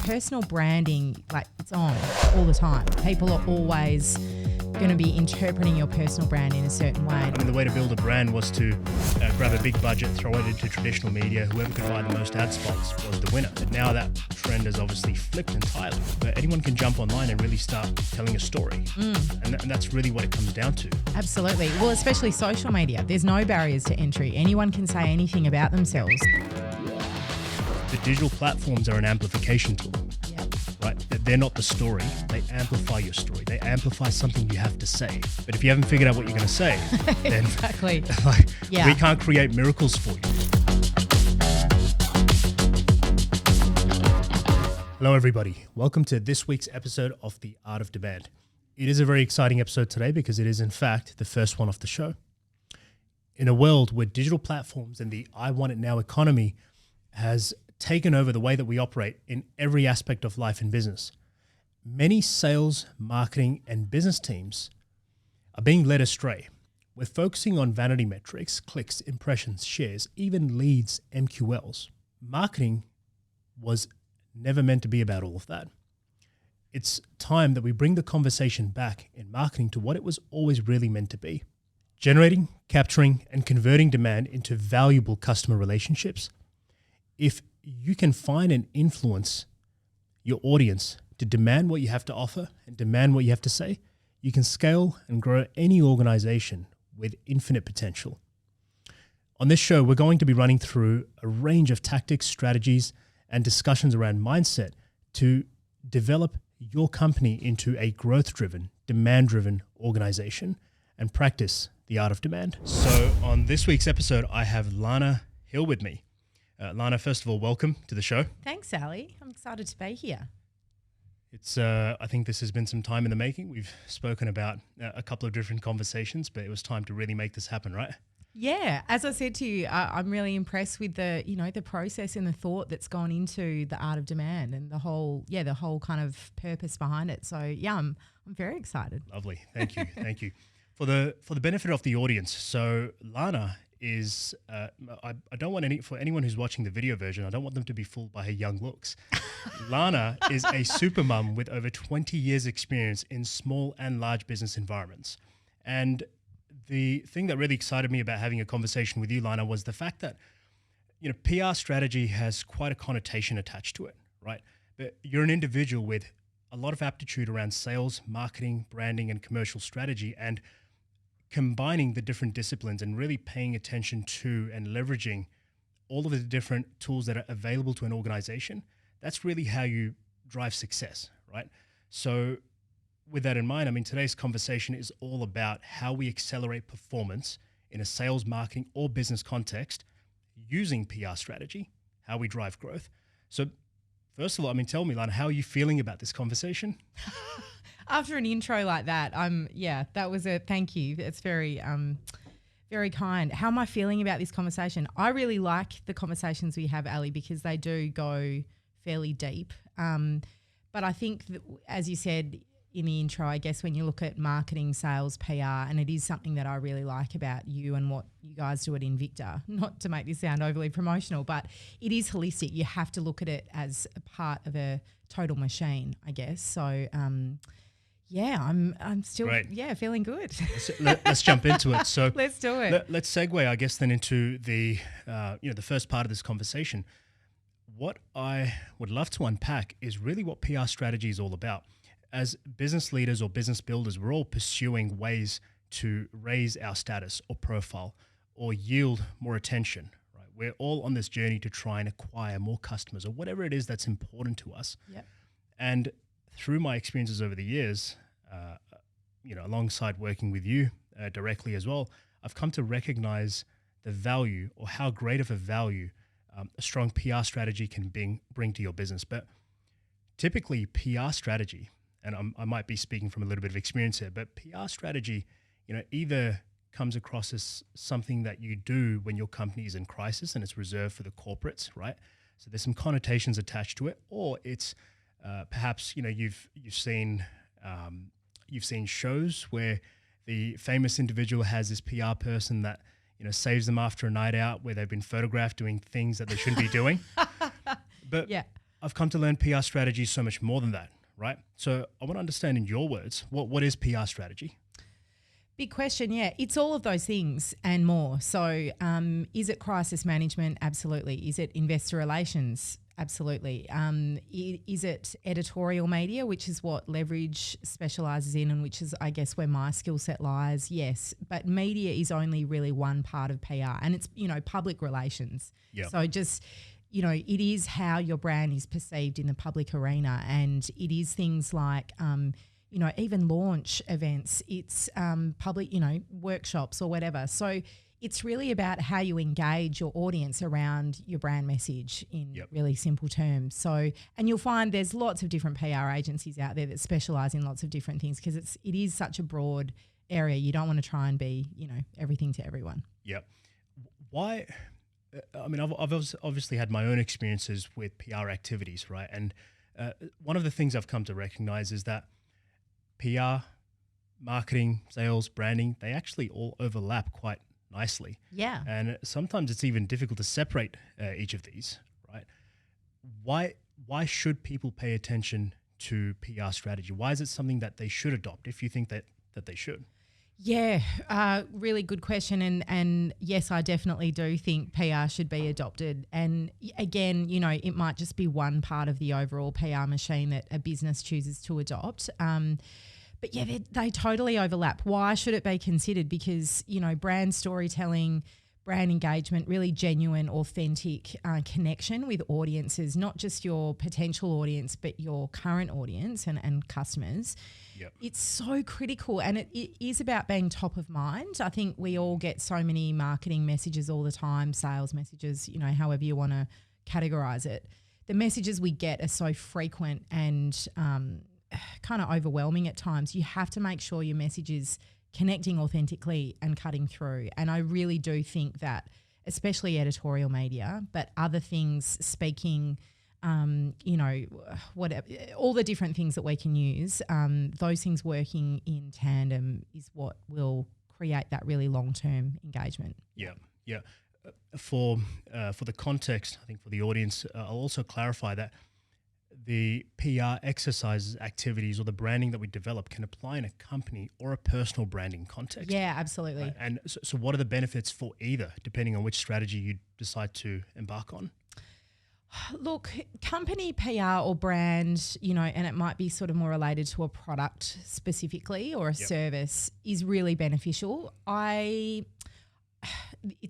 personal branding, like it's on all the time. People are always going to be interpreting your personal brand in a certain way. I mean, the way to build a brand was to grab a big budget, throw it into traditional media. Whoever could buy the most ad spots was the winner. But now that trend has obviously flipped entirely. But anyone can jump online and really start telling a story. And that's really what it comes down to. Absolutely. Well, especially social media. There's no barriers to entry. Anyone can say anything about themselves. The digital platforms are an amplification tool. Right? They're not the story. They amplify your story. They amplify something you have to say. But if you haven't figured out what you're going to say, then exactly. We can't create miracles for you. Hello, everybody. Welcome to this week's episode of The Art of Demand. It is a very exciting episode today because it is, in fact, the first one of the show. In a world where digital platforms and the I want it now economy has taken over the way that we operate in every aspect of life and business, many sales, marketing, and business teams are being led astray. We're focusing on vanity metrics, clicks, impressions, shares, even leads, MQLs. Marketing was never meant to be about all of that. It's time that we bring the conversation back in marketing to what it was always really meant to be: generating, capturing, and converting demand into valuable customer relationships. If you can find and influence your audience to demand what you have to offer and demand what you have to say, you can scale and grow any organization with infinite potential. On this show, we're going to be running through a range of tactics, strategies, and discussions around mindset to develop your company into a growth-driven, demand-driven organization and practice the art of demand. So on this week's episode, I have Lanna Hill with me. Lanna, first of all, welcome to the show. Thanks, Ali. I'm excited to be here. It's I think this has been some time in the making. We've spoken about a couple of different conversations, but it was time to really make this happen, right? Yeah, as I said to you, I'm really impressed with the process and the thought that's gone into the art of demand and the whole kind of purpose behind it. So yeah, I'm very excited. Lovely, thank you, thank you. For the benefit of the audience, so Lanna is I don't want for anyone who's watching the video version, I don't want them to be fooled by her young looks. Lanna is a super mum with over 20 years experience in small and large business environments. And the thing that really excited me about having a conversation with you, Lanna, was the fact that, PR strategy has quite a connotation attached to it, right? But you're an individual with a lot of aptitude around sales, marketing, branding, and commercial strategy, and combining the different disciplines and really paying attention to and leveraging all of the different tools that are available to an organization. That's really how you drive success, right? So with that in mind, I mean, today's conversation is all about how we accelerate performance in a sales, marketing, or business context using PR strategy, how we drive growth. So first of all, I mean, tell me, Lanna, how are you feeling about this conversation? After an intro like that, that was a thank you. It's very, very kind. How am I feeling about this conversation? I really like the conversations we have, Ali, because they do go fairly deep. But I think that, as you said in the intro, I guess when you look at marketing, sales, PR, and it is something that I really like about you and what you guys do at Invicta, not to make this sound overly promotional, but it is holistic. You have to look at it as a part of a total machine, I guess. So, I'm still feeling good. Let's jump into it. So let's do it. Let's segue, I guess, then into the the first part of this conversation. What I would love to unpack is really what PR strategy is all about. As business leaders or business builders, we're all pursuing ways to raise our status or profile or yield more attention. Right? We're all on this journey to try and acquire more customers or whatever it is that's important to us. Yep. And through my experiences over the years, alongside working with you directly as well, I've come to recognize the value or how great of a value a strong PR strategy can bring to your business. But typically PR strategy, and I might be speaking from a little bit of experience here, but PR strategy, either comes across as something that you do when your company is in crisis and it's reserved for the corporates, right? So there's some connotations attached to it, or it's perhaps you've seen shows where the famous individual has this PR person that saves them after a night out where they've been photographed doing things that they shouldn't be doing. But yeah. I've come to learn PR strategy is so much more than that, right? So I want to understand in your words, what is PR strategy? Big question, yeah. It's all of those things and more. So is it crisis management? Absolutely. Is it investor relations? Absolutely. Is it editorial media, which is what Leverage specialises in and which is, I guess, where my skill set lies? Yes. But media is only really one part of PR and it's, public relations. Yep. So just, it is how your brand is perceived in the public arena, and it is things like even launch events, it's public, workshops or whatever. So it's really about how you engage your audience around your brand message in really simple terms. So, and you'll find there's lots of different PR agencies out there that specialise in lots of different things because it is such a broad area. You don't want to try and be, everything to everyone. Yep. Why? I mean, I've obviously had my own experiences with PR activities, right? And one of the things I've come to recognise is that PR, marketing, sales, branding, they actually all overlap quite nicely. Yeah. And sometimes it's even difficult to separate each of these, right? Why should people pay attention to PR strategy? Why is it something that they should adopt if you think that they should? Yeah, really good question. And yes, I definitely do think PR should be adopted. And again, it might just be one part of the overall PR machine that a business chooses to adopt. But yeah, they totally overlap. Why should it be considered? Because, brand storytelling, brand engagement, really genuine, authentic connection with audiences, not just your potential audience, but your current audience and customers. Yep. It's so critical, and it is about being top of mind. I think we all get so many marketing messages all the time, sales messages, however you want to categorize it. The messages we get are so frequent and kind of overwhelming at times. You have to make sure your message is connecting authentically and cutting through. And I really do think that, especially editorial media, but other things, speaking, whatever, all the different things that we can use, those things working in tandem is what will create that really long-term engagement. Yeah. For the context, I think for the audience, I'll also clarify that the PR exercises, activities, or the branding that we develop can apply in a company or a personal branding context. Yeah, absolutely. And so what are the benefits for either, depending on which strategy you decide to embark on? Look, company PR or brand, and it might be sort of more related to a product specifically or a service, is really beneficial. It's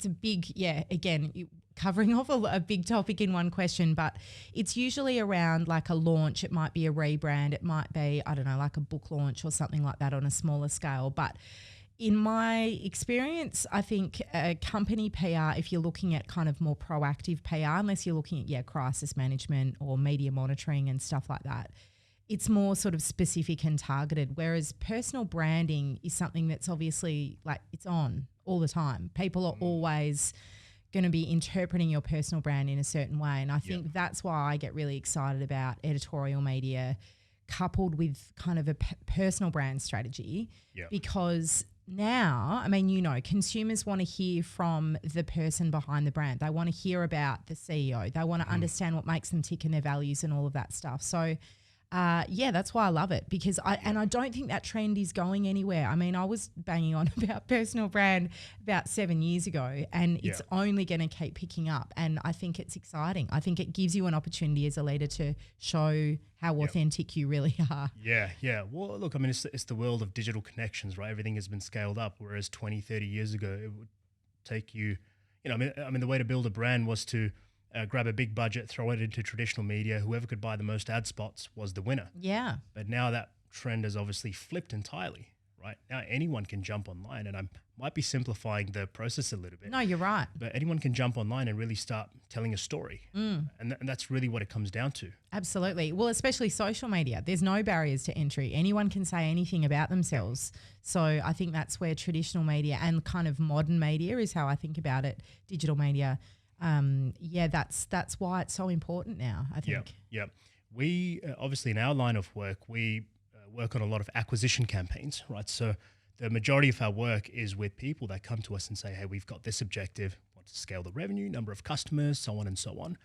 a big, again, covering off a big topic in one question, but it's usually around like a launch. It might be a rebrand. It might be, I don't know, like a book launch or something like that on a smaller scale. But in my experience, I think company PR, if you're looking at kind of more proactive PR, unless you're looking at, crisis management or media monitoring and stuff like that, it's more sort of specific and targeted, whereas personal branding is something that's obviously like it's on all the time. People are always going to be interpreting your personal brand in a certain way. And I think that's why I get really excited about editorial media coupled with kind of a personal brand strategy because now, I mean, consumers want to hear from the person behind the brand. They want to hear about the CEO. They want to understand what makes them tick and their values and all of that stuff. So that's why I love it because I don't think that trend is going anywhere. I mean, I was banging on about personal brand about 7 years ago and it's only going to keep picking up. And I think it's exciting. I think it gives you an opportunity as a leader to show how authentic you really are. Yeah. Well, look, I mean, it's the world of digital connections, right? Everything has been scaled up, whereas 20, 30 years ago, it would take you, I mean, the way to build a brand was to grab a big budget, throw it into traditional media. Whoever could buy the most ad spots was the winner. Yeah. But now that trend has obviously flipped entirely, right? Now anyone can jump online, and I might be simplifying the process a little bit. No, you're right. But anyone can jump online and really start telling a story. And that's really what it comes down to. Absolutely. Well, especially social media. There's no barriers to entry. Anyone can say anything about themselves. So I think that's where traditional media and kind of modern media is how I think about it, digital media. That's why it's so important now, I think. Yeah. We obviously in our line of work, we work on a lot of acquisition campaigns, right? So the majority of our work is with people that come to us and say, hey, we've got this objective, want to scale the revenue, number of customers, so on and so on.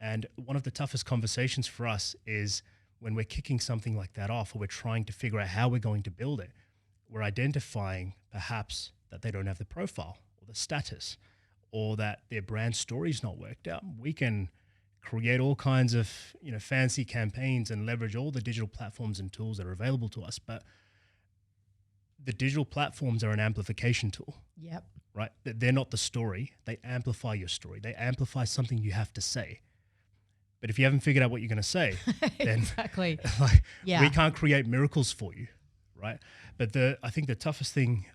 And one of the toughest conversations for us is when we're kicking something like that off, or we're trying to figure out how we're going to build it, we're identifying perhaps that they don't have the profile or the status, or that their brand story's not worked out. We can create all kinds of fancy campaigns and leverage all the digital platforms and tools that are available to us, but the digital platforms are an amplification tool. Yep. Right? They're not the story. They amplify your story. They amplify something you have to say. But if you haven't figured out what you're going to say, then exactly. We can't create miracles for you, right? But I think the toughest thing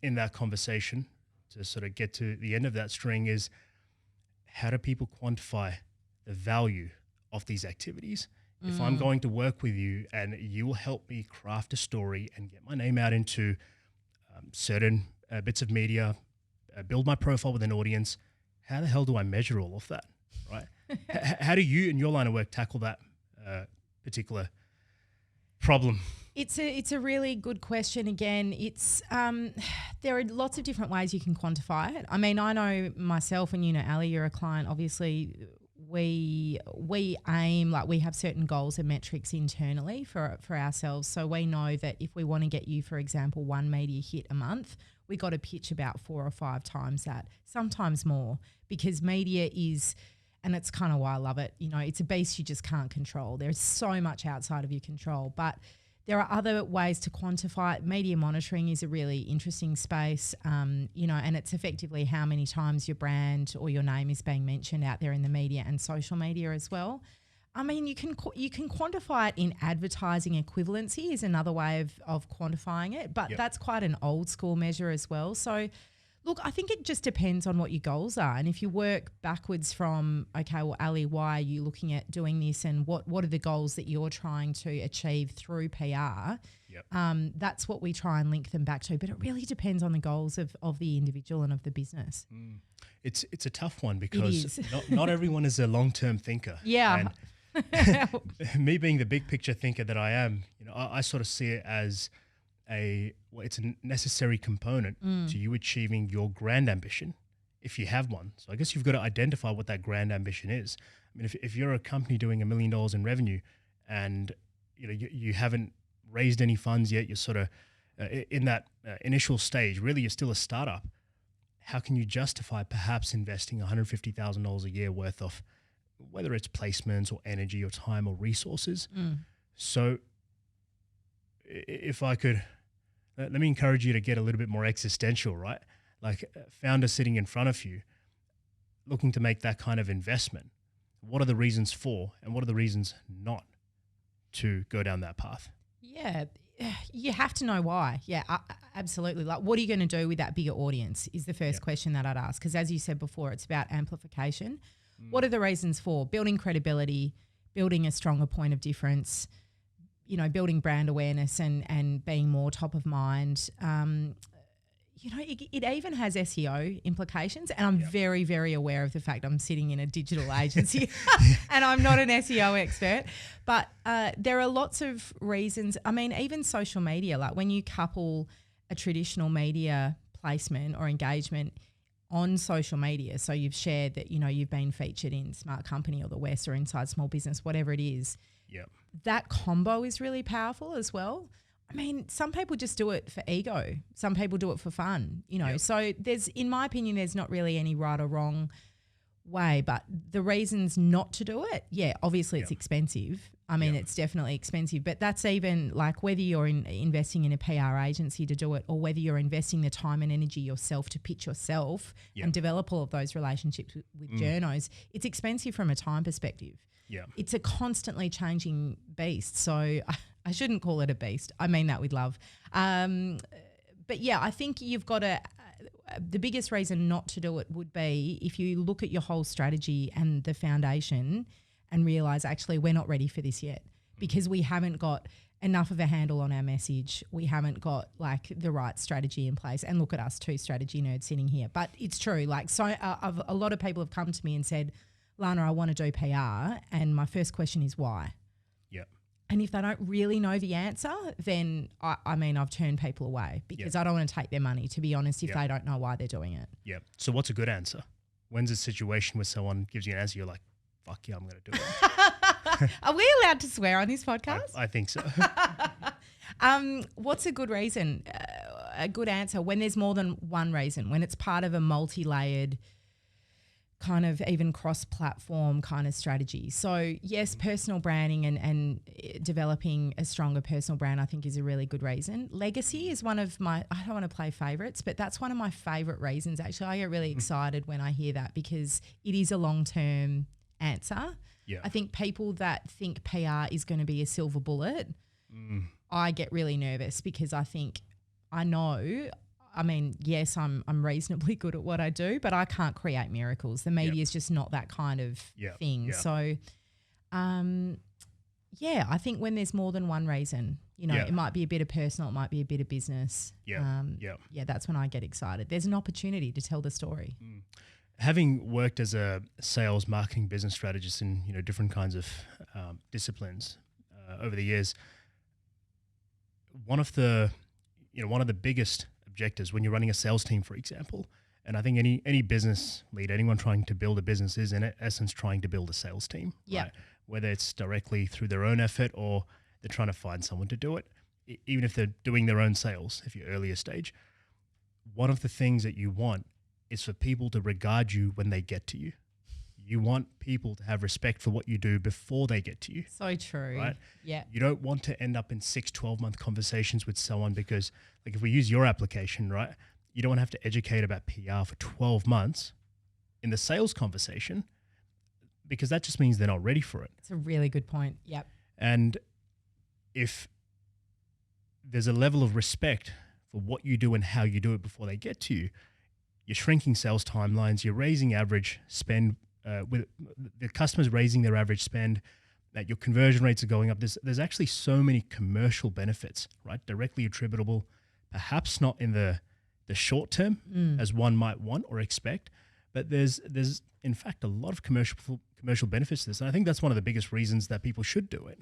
in that conversation to sort of get to the end of that string is, how do people quantify the value of these activities? If I'm going to work with you and you will help me craft a story and get my name out into certain bits of media, build my profile with an audience, how the hell do I measure all of that, right? How do you in your line of work tackle that particular problem? It's a really good question. Again, it's there are lots of different ways you can quantify it. I mean, I know myself, and Ali, you're a client. Obviously, we aim, like, we have certain goals and metrics internally for ourselves. So we know that if we want to get you, for example, 1 media hit a month, we got to pitch about 4 or 5 times that, sometimes more, because media is. And it's kind of why I love it. It's a beast you just can't control. There's so much outside of your control. But there are other ways to quantify it. Media monitoring is a really interesting space, and it's effectively how many times your brand or your name is being mentioned out there in the media and social media as well. I mean, you can quantify it in advertising equivalency is another way of quantifying it, but that's quite an old school measure as well. So, look, I think it just depends on what your goals are. And if you work backwards from, okay, well, Ali, why are you looking at doing this, and what are the goals that you're trying to achieve through PR, that's what we try and link them back to. But it really depends on the goals of the individual and of the business. It's a tough one because not everyone is a long-term thinker. Yeah. And me being the big picture thinker that I am, I sort of see it as it's a necessary component to you achieving your grand ambition, if you have one. So I guess you've got to identify what that grand ambition is. I mean, if you're a company doing $1 million in revenue and you haven't raised any funds yet, you're sort of in that initial stage, really you're still a startup. How can you justify perhaps investing $150,000 a year worth of, whether it's placements or energy or time or resources? So if I could, let me encourage you to get a little bit more existential, right? Like a founder sitting in front of you, looking to make that kind of investment. What are the reasons for, and what are the reasons not to go down that path? Yeah, you have to know why. Yeah, absolutely. Like, what are you going to do with that bigger audience is the first question that I'd ask. Because as you said before, it's about amplification. What are the reasons for? Building credibility, building a stronger point of difference, building brand awareness and being more top of mind. It even has SEO implications, and I'm very, very aware of the fact I'm sitting in a digital agency and I'm not an SEO expert, but there are lots of reasons. I mean, even social media, like when you couple a traditional media placement or engagement on social media, so you've shared that, you've been featured in Smart Company or The West or Inside Small Business, whatever it is, that combo is really powerful as well. I mean, some people just do it for ego. Some people do it for fun, So in my opinion, there's not really any right or wrong way, but the reasons not to do it, obviously it's expensive. I mean, it's definitely expensive, but that's even like whether you're investing in a PR agency to do it, or whether you're investing the time and energy yourself to pitch yourself and develop all of those relationships with journos, it's expensive from a time perspective. It's a constantly changing beast. So I shouldn't call it a beast. I mean that with love. But I think you've got to, the biggest reason not to do it would be if you look at your whole strategy and the foundation and realise actually we're not ready for this yet because we haven't got enough of a handle on our message. We haven't got like the right strategy in place. And look at us, 2 strategy nerds sitting here. But it's true. Like a lot of people have come to me and said, Lana, I want to do PR. And my first question is why? And if they don't really know the answer, then I've turned people away because I don't want to take their money, to be honest, if they don't know why they're doing it. So what's a good answer? When's a situation where someone gives you an answer, you're like, fuck yeah, I'm going to do it. Are we allowed to swear on this podcast? I think so. What's a good reason? A good answer when there's more than one reason, when it's part of a multi-layered kind of even cross-platform kind of strategy. So yes, personal branding and developing a stronger personal brand I think is a really good reason. Legacy is one of my, I don't want to play favourites, but that's one of my favourite reasons actually. I get really excited when I hear that because it is a long-term answer. Yeah. I think people that think PR is going to be a silver bullet, I get really nervous because I think yes, I'm reasonably good at what I do, but I can't create miracles. The media is just not that kind of thing. Yeah. So, I think when there's more than one reason, it might be a bit of personal, it might be a bit of business. That's when I get excited. There's an opportunity to tell the story. Having worked as a sales, marketing, business strategist in different kinds of disciplines over the years, one of the biggest objectives when you're running a sales team, for example, and I think any business leader, anyone trying to build a business is in essence trying to build a sales team. Yeah. Right? Whether it's directly through their own effort or they're trying to find someone to do it, even if they're doing their own sales, if you're earlier stage, one of the things that you want is for people to regard you when they get to you. You want people to have respect for what you do before they get to you. So true. Right? Yeah. You don't want to end up in 12-month conversations with someone because, like, if we use your application, right, you don't want to have to educate about PR for 12 months in the sales conversation because that just means they're not ready for it. It's a really good point. Yep. And if there's a level of respect for what you do and how you do it before they get to you, you're shrinking sales timelines, you're raising average spend, with the customers raising their average spend, that your conversion rates are going up. There's actually so many commercial benefits, right? Directly attributable, perhaps not in the short term as one might want or expect, but there's in fact a lot of commercial benefits to this. And I think that's one of the biggest reasons that people should do it.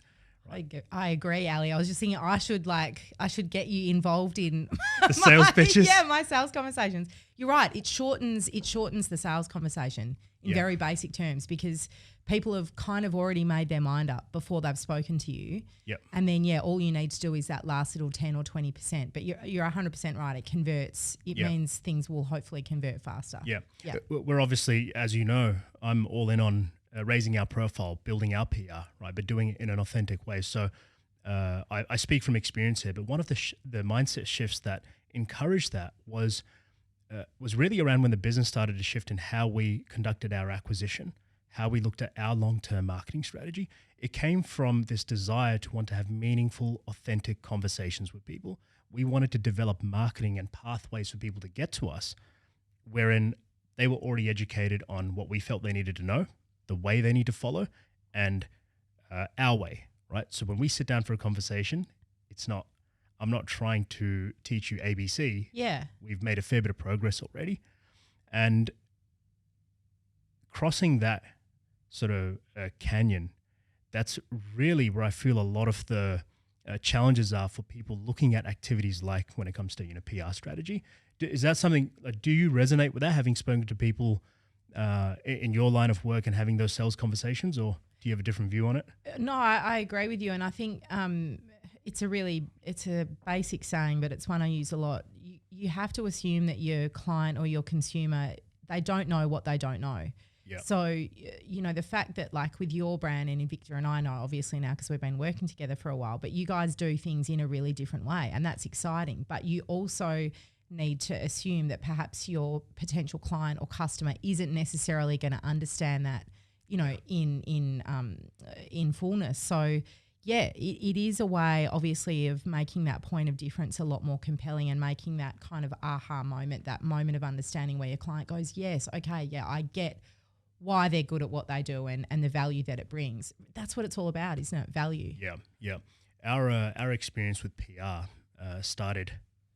Right? I agree, Ali. I was just thinking I should get you involved in the sales pitches. Yeah, my sales conversations. You're right. It shortens the sales conversation in very basic terms because people have kind of already made their mind up before they've spoken to you. Yep. And then all you need to do is that last little 10 or 20%. But you're 100% right. It converts. It means things will hopefully convert faster. Yeah. Yeah. We're obviously, as you know, I'm all in on raising our profile, building our PR, right? But doing it in an authentic way. So I speak from experience here, but one of the mindset shifts that encouraged that was really around when the business started to shift in how we conducted our acquisition, how we looked at our long-term marketing strategy. It came from this desire to want to have meaningful, authentic conversations with people. We wanted to develop marketing and pathways for people to get to us, wherein they were already educated on what we felt they needed to know, the way they need to follow, and our way, right? So when we sit down for a conversation, I'm not trying to teach you ABC. Yeah. We've made a fair bit of progress already. And crossing that sort of canyon, that's really where I feel a lot of the challenges are for people looking at activities like when it comes to PR strategy. Is that something, do you resonate with that, having spoken to people in your line of work and having those sales conversations, or do you have a different view on it? No, I agree with you. And I think it's a basic saying, but it's one I use a lot. You have to assume that your client or your consumer, they don't know what they don't know. Yeah. So, the fact that like with your brand, and Invicta and I know obviously now because we've been working together for a while, but you guys do things in a really different way and that's exciting. But you also need to assume that perhaps your potential client or customer isn't necessarily going to understand that, in fullness. So, it is a way, obviously, of making that point of difference a lot more compelling and making that kind of aha moment, that moment of understanding where your client goes, yes, okay, yeah, I get why they're good at what they do and the value that it brings. That's what it's all about, isn't it? Value. Yeah. Our experience with PR started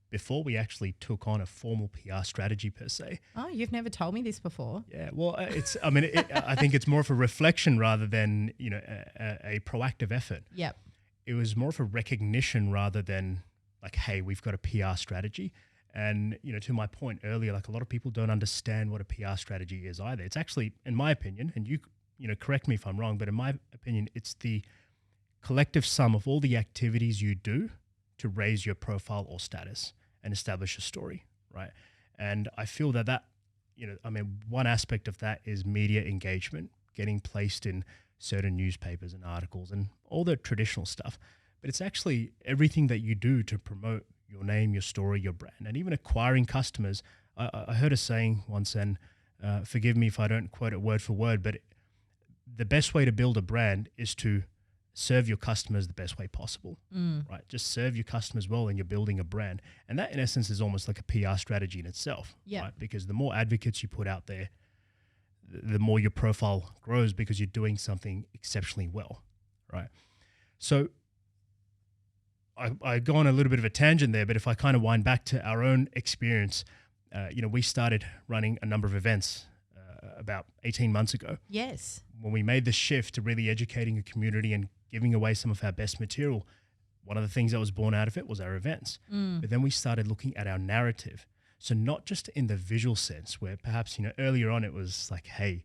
before we actually took on a formal PR strategy per se. Oh, you've never told me this before. Yeah, well, I think it's more of a reflection rather than, a proactive effort. Yep. It was more of a recognition rather than like, hey, we've got a PR strategy. And, to my point earlier, like a lot of people don't understand what a PR strategy is either. It's actually, in my opinion, and you correct me if I'm wrong, but in my opinion, it's the collective sum of all the activities you do to raise your profile or status and establish a story, right? And I feel that one aspect of that is media engagement, getting placed in certain newspapers and articles and all the traditional stuff. But it's actually everything that you do to promote your name, your story, your brand, and even acquiring customers. I heard a saying once, and forgive me if I don't quote it word for word, but the best way to build a brand is to serve your customers the best way possible, right? Just serve your customers well and you're building a brand. And that in essence is almost like a PR strategy in itself, right? Because the more advocates you put out there, the more your profile grows because you're doing something exceptionally well, right? So I go on a little bit of a tangent there, but if I kind of wind back to our own experience, we started running a number of events about 18 months ago. Yes. When we made the shift to really educating a community and giving away some of our best material, one of the things that was born out of it was our events. But then we started looking at our narrative. So not just in the visual sense where perhaps, earlier on it was like, hey,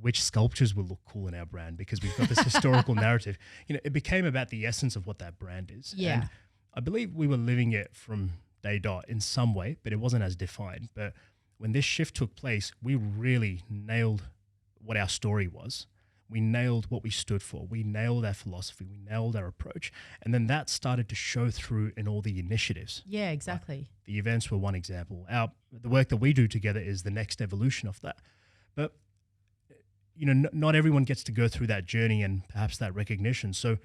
which sculptures will look cool in our brand because we've got this historical narrative. It became about the essence of what that brand is. Yeah. And I believe we were living it from day dot in some way, but it wasn't as defined. But when this shift took place, we really nailed what our story was. We nailed what we stood for. We nailed our philosophy. We nailed our approach. And then that started to show through in all the initiatives. Yeah, exactly. The events were one example. The work that we do together is the next evolution of that. But, not everyone gets to go through that journey and perhaps that recognition. So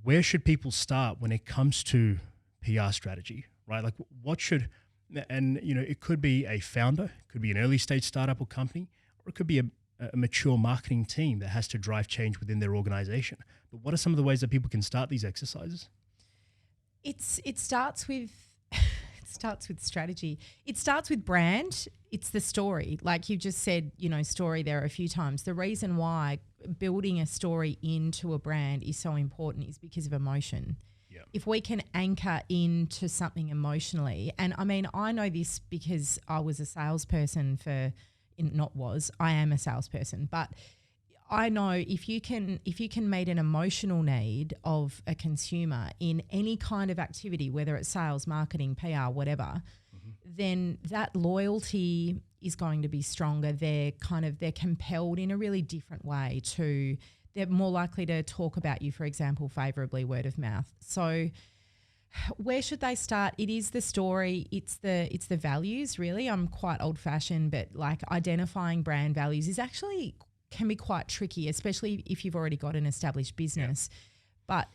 where should people start when it comes to PR strategy, right? Like it could be a founder, it could be an early stage startup or company, or it could be a mature marketing team that has to drive change within their organization. But what are some of the ways that people can start these exercises? It starts with strategy. It starts with brand. It's the story. Like you just said, story there a few times. The reason why building a story into a brand is so important is because of emotion. Yeah. If we can anchor into something emotionally, and I know this because I was a salesperson I am a salesperson, but I know if you can meet an emotional need of a consumer in any kind of activity, whether it's sales, marketing, PR, whatever, then that loyalty is going to be stronger. They're compelled in a really different way they're more likely to talk about you, for example, favorably, word of mouth. So where should they start? It is the story. It's the values, really. I'm quite old fashioned, but like identifying brand values can be quite tricky, especially if you've already got an established business. Yeah. But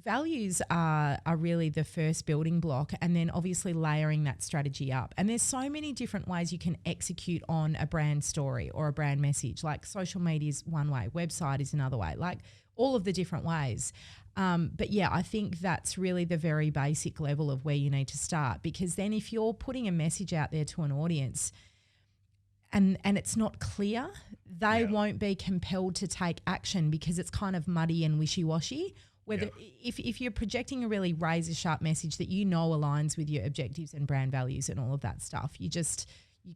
values are really the first building block, and then obviously layering that strategy up. And there's so many different ways you can execute on a brand story or a brand message. Like social media is one way, website is another way, like all of the different ways. But yeah, I think that's really the very basic level of where you need to start, because then if you're putting a message out there to an audience and it's not clear, they won't be compelled to take action because it's kind of muddy and wishy-washy. Whether if you're projecting a really razor-sharp message that aligns with your objectives and brand values and all of that stuff, you're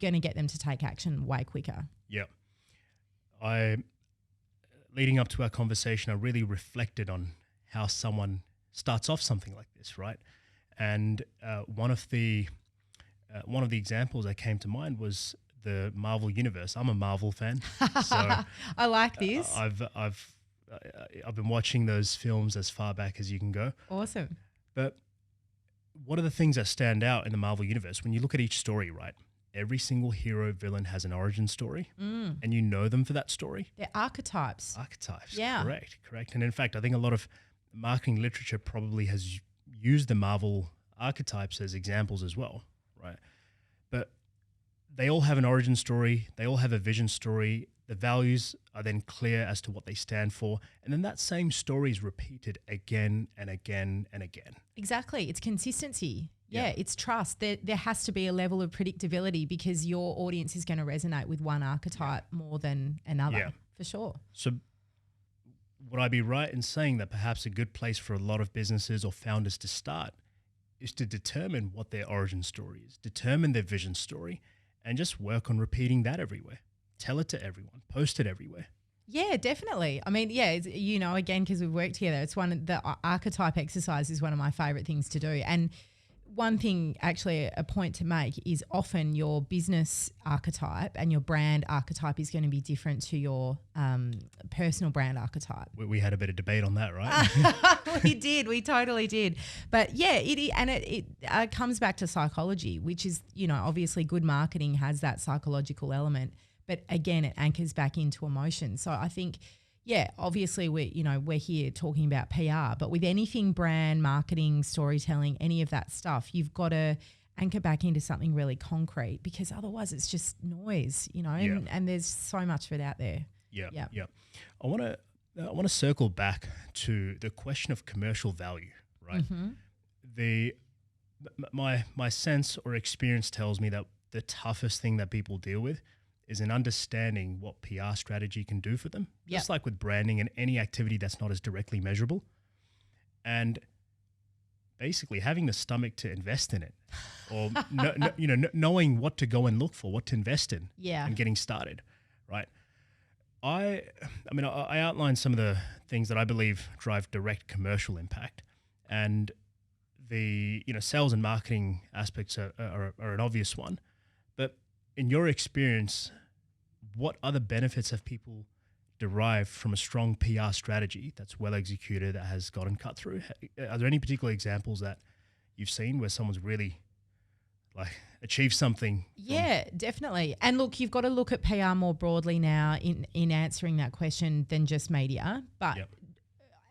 going to get them to take action way quicker. Yeah. Leading up to our conversation, I really reflected on how someone starts off something like this, right? And one of the examples that came to mind was the Marvel universe. I'm a Marvel fan, so I like this. I've been watching those films as far back as you can go. Awesome. But what are the things that stand out in the Marvel universe? When you look at each story, right? Every single hero villain has an origin story, and you know them for that story. They're archetypes. Yeah. Correct. And in fact, I think a lot of marketing literature probably has used the Marvel archetypes as examples as well, right? But they all have an origin story. They all have a vision story. The values are then clear as to what they stand for. And then that same story is repeated again and again and again. Exactly. It's consistency. Yeah, it's trust. There has to be a level of predictability because your audience is going to resonate with one archetype more than another, for sure. So would I be right in saying that perhaps a good place for a lot of businesses or founders to start is to determine what their origin story is, determine their vision story, and just work on repeating that everywhere? tell it to everyone, post it everywhere. Yeah, definitely. I mean, yeah, it's, again, because we've worked together, it's the archetype exercise is one of my favorite things to do. And one thing, actually, a point to make is often your business archetype and your brand archetype is going to be different to your personal brand archetype. We had a bit of debate on that, right? We did. We totally did. But yeah, it comes back to psychology, which is, obviously good marketing has that psychological element. But again, it anchors back into emotion. So I think, yeah, obviously we're here talking about PR, but with anything brand, marketing, storytelling, any of that stuff, you've got to anchor back into something really concrete because otherwise it's just noise, and there's so much of it out there. Yeah. I want to circle back to the question of commercial value, right? My sense or experience tells me that the toughest thing that people deal with is in understanding what PR strategy can do for them, just like with branding and any activity that's not as directly measurable. And basically having the stomach to invest in it or knowing what to go and look for, what to invest in and getting started, right? I outlined some of the things that I believe drive direct commercial impact, and the sales and marketing aspects are an obvious one. But in your experience, what other benefits have people derived from a strong PR strategy that's well executed, that has gotten cut through? Are there any particular examples that you've seen where someone's really achieved something? Yeah, definitely. And look, you've got to look at PR more broadly now in answering that question than just media. But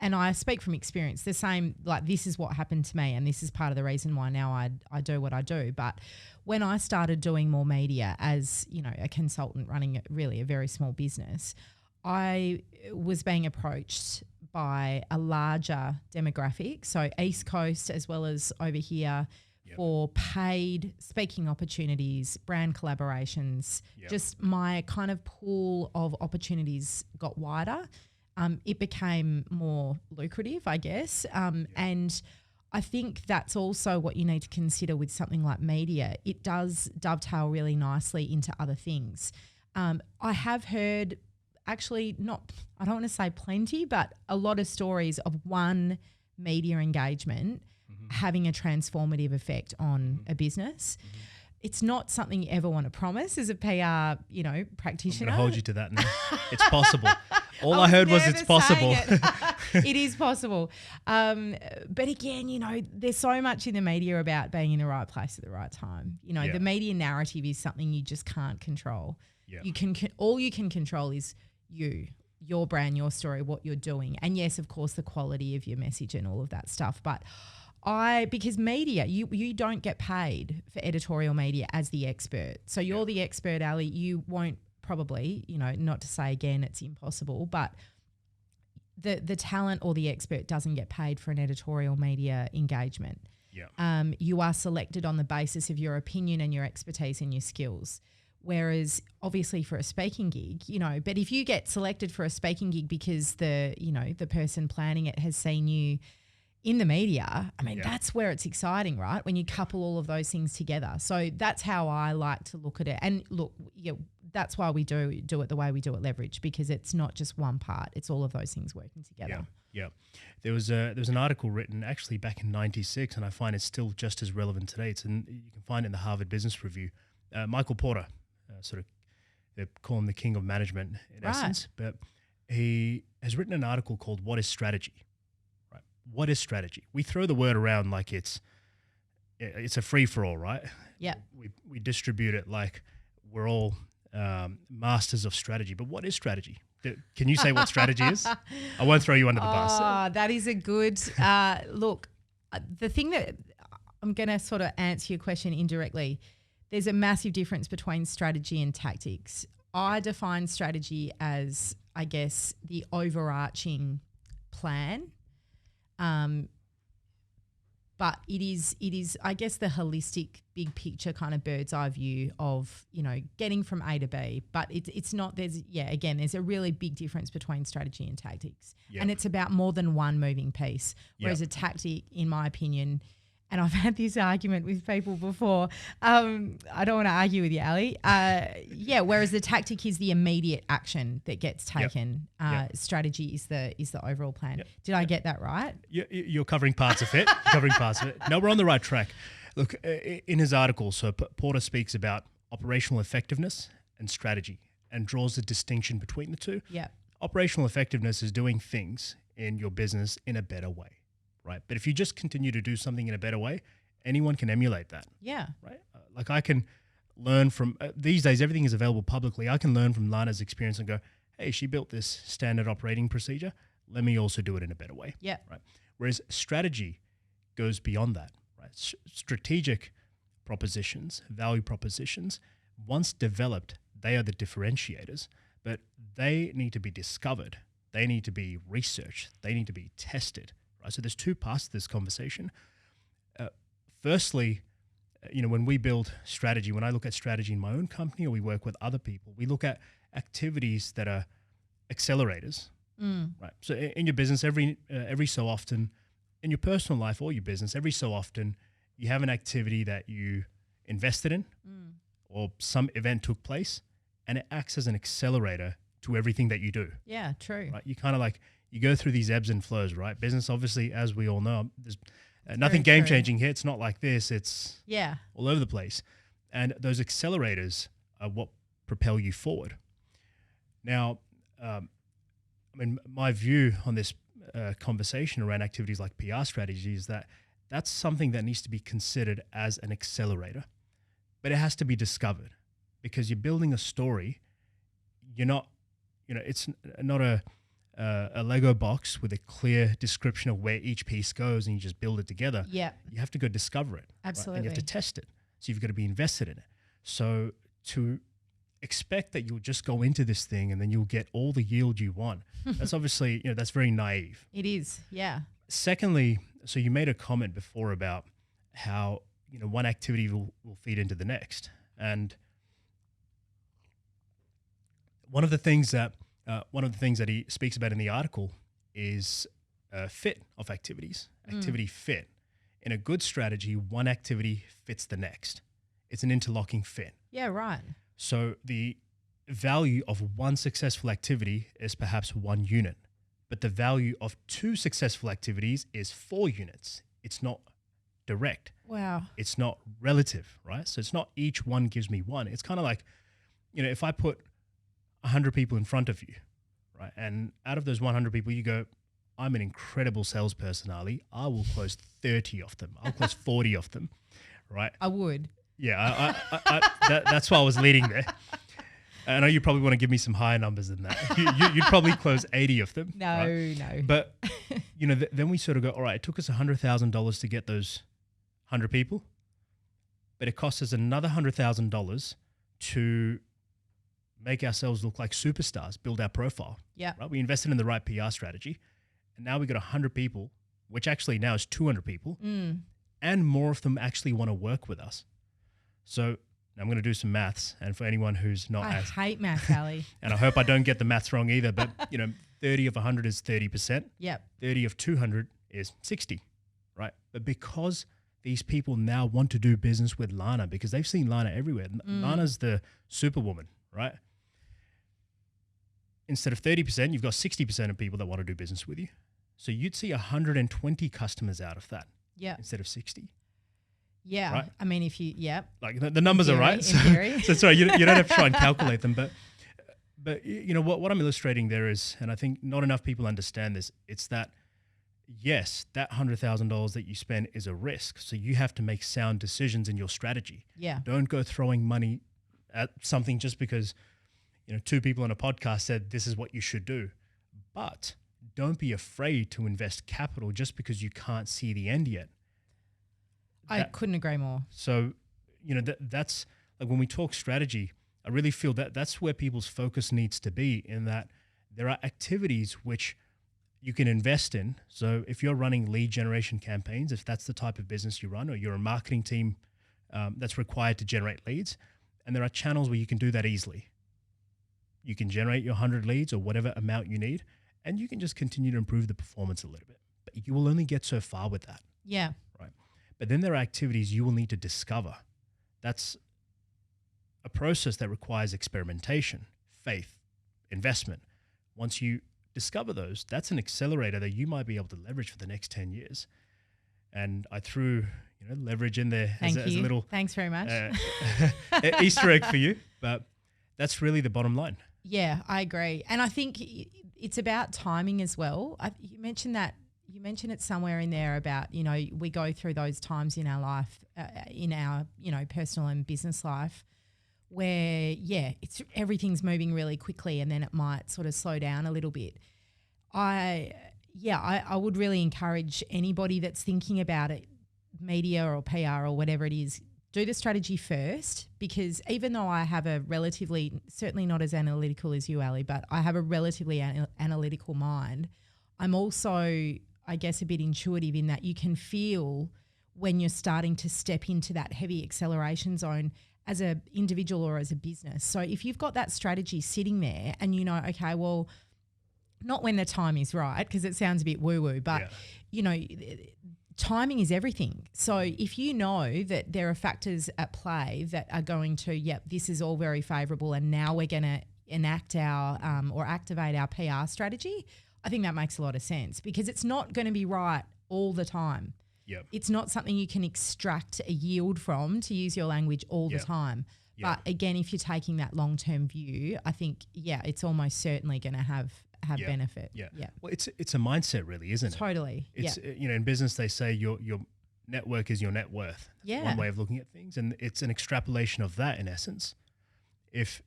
and I speak from experience, the same, this is what happened to me and this is part of the reason why now I do what I do. But when I started doing more media as, a consultant running really a very small business, I was being approached by a larger demographic, so East Coast as well as over here, for paid speaking opportunities, brand collaborations. Just my kind of pool of opportunities got wider. It became more lucrative, I guess. And I think that's also what you need to consider with something like media. It does dovetail really nicely into other things. I have heard I don't want to say plenty, but a lot of stories of one media engagement having a transformative effect on a business. It's not something you ever want to promise as a PR, practitioner. I'm going to hold you to that now. It's possible. All I heard was it's possible. It is possible. But again, there's so much in the media about being in the right place at the right time. The media narrative is something you just can't control. All you can control is your brand, your story, what you're doing. And yes, of course, the quality of your message and all of that stuff. But because media, you don't get paid for editorial media as the expert. So you're the expert, Ali. You won't probably, not to say again, it's impossible, but the talent or the expert doesn't get paid for an editorial media engagement. You are selected on the basis of your opinion and your expertise and your skills. Whereas obviously for a speaking gig, but if you get selected for a speaking gig because the person planning it has seen you in the media, that's where it's exciting, right? When you couple all of those things together. So that's how I like to look at it. And look, that's why we do it the way we do at Leverage, because it's not just one part, it's all of those things working together. Yeah. There was an article written actually back in '96, and I find it's still just as relevant today. You can find it in the Harvard Business Review. Michael Porter, they call him the king of management in essence, but he has written an article called "What is Strategy?" Right? What is strategy? We throw the word around like it's a free for all, right? Yeah. We distribute it like we're all masters of strategy. But what is strategy? Can you say what strategy is? I won't throw you under the bus. That is a good look. The thing that I'm going to sort of answer your question indirectly, there's a massive difference between strategy and tactics. I define strategy as, I guess, the overarching plan. But it is, I guess, the holistic, big picture kind of bird's eye view of, getting from A to B. But it's not, there's a really big difference between strategy and tactics. Yep. And it's about more than one moving piece. Whereas a tactic, in my opinion, And I've had this argument with people before. I don't want to argue with you, Ali. Whereas the tactic is the immediate action that gets taken. Strategy is the overall plan. Yep. Did I get that right? You're covering parts of it. No, we're on the right track. Look, in his article, so Porter speaks about operational effectiveness and strategy and draws a distinction between the two. Yeah. Operational effectiveness is doing things in your business in a better way, right? But if you just continue to do something in a better way, anyone can emulate that. Yeah. Right? Like I can learn from, these days everything is available publicly. I can learn from Lanna's experience and go, hey, she built this standard operating procedure. Let me also do it in a better way. Yeah. Right. Whereas strategy goes beyond that, right? Strategic propositions, value propositions, once developed, they are the differentiators, but they need to be discovered. They need to be researched. They need to be tested, right? So there's two parts to this conversation. Firstly, when we build strategy, when I look at strategy in my own company or we work with other people, we look at activities that are accelerators, right? So in your business, every so often, in your personal life or your business, every so often, you have an activity that you invested in or some event took place and it acts as an accelerator to everything that you do. Yeah, true. Right? You kind of you go through these ebbs and flows, right? Business, obviously, as we all know, there's nothing game-changing here. It's not like this. It's all over the place. And those accelerators are what propel you forward. Now, my view on this conversation around activities like PR strategy is that that's something that needs to be considered as an accelerator, but it has to be discovered because you're building a story. You're not, it's not a Lego box with a clear description of where each piece goes and you just build it together. Yeah. You have to go discover it. Absolutely. Right? And you have to test it. So you've got to be invested in it. So to expect that you'll just go into this thing and then you'll get all the yield you want, that's obviously, that's very naive. It is, yeah. Secondly, so you made a comment before about how, one activity will feed into the next. And one of the things that he speaks about in the article is fit of activities, activity fit. In a good strategy, one activity fits the next. It's an interlocking fit. Yeah, right. So the value of one successful activity is perhaps 1 unit, but the value of 2 successful activities is 4 units. It's not direct. Wow. It's not relative, right? So it's not each one gives me 1. It's kind of like, if I put 100 people in front of you, right? And out of those 100 people, you go, I'm an incredible salesperson, Ali. I will close 30 of them. I'll close 40 of them, right? I would. Yeah, that's why I was leading there. I know you probably want to give me some higher numbers than that. You'd probably close 80 of them. No, right? no. But, then we sort of go, all right, it took us $100,000 to get those 100 people, but it cost us another $100,000 to make ourselves look like superstars, build our profile. Yeah. Right? We invested in the right PR strategy, and now we got 100 people, which actually now is 200 people, and more of them actually want to work with us. So I'm going to do some maths, and for anyone who's not I hate maths, Ali. and I hope I don't get the maths wrong either, but 30 of 100 is 30%. Yep. 30 of 200 is 60, right? But because these people now want to do business with Lanna because they've seen Lanna everywhere. Lanna's the superwoman, right? Instead of 30%, you've got 60% of people that want to do business with you. So you'd see 120 customers out of that instead of 60. Yeah. Right? I mean, if you, Like the numbers are right. In theory. So sorry, you don't have to try and calculate them. But what I'm illustrating there is, and I think not enough people understand this, it's that, yes, that $100,000 that you spend is a risk. So you have to make sound decisions in your strategy. Yeah. Don't go throwing money at something just because 2 people on a podcast said this is what you should do. But don't be afraid to invest capital just because you can't see the end yet. I couldn't agree more. So, that's like when we talk strategy, I really feel that that's where people's focus needs to be, in that there are activities which you can invest in. So if you're running lead generation campaigns, if that's the type of business you run, or you're a marketing team that's required to generate leads, and there are channels where you can do that easily. You can generate your 100 leads or whatever amount you need, and you can just continue to improve the performance a little bit. But you will only get so far with that. Yeah. Right. But then there are activities you will need to discover. That's a process that requires experimentation, faith, investment. Once you discover those, that's an accelerator that you might be able to leverage for the next 10 years. And I threw leverage in there as a little Thanks very much. Easter egg for you, but that's really the bottom line. Yeah, I agree. And I think it's about timing as well. You mentioned it somewhere in there about, we go through those times in our life, in our, personal and business life where, everything's moving really quickly and then it might sort of slow down a little bit. I would really encourage anybody that's thinking about it, media or PR or whatever it is, do the strategy first, because even though I have a relatively, certainly not as analytical as you, Ali, but I have a relatively analytical mind, I'm also, I guess, a bit intuitive in that you can feel when you're starting to step into that heavy acceleration zone as an individual or as a business. So if you've got that strategy sitting there and okay, well, not when the time is right, because it sounds a bit woo-woo, but, timing is everything. So if you know that there are factors at play that are going to, this is all very favourable and now we're going to enact our or activate our PR strategy, I think that makes a lot of sense because it's not going to be right all the time. Yep. It's not something you can extract a yield from, to use your language, all the time. But again, if you're taking that long-term view, I think, it's almost certainly going to have benefit. Yeah. Well, it's a mindset really, isn't it? Totally. It's, in business they say your network is your net worth. Yeah. One way of looking at things. And it's an extrapolation of that in essence. If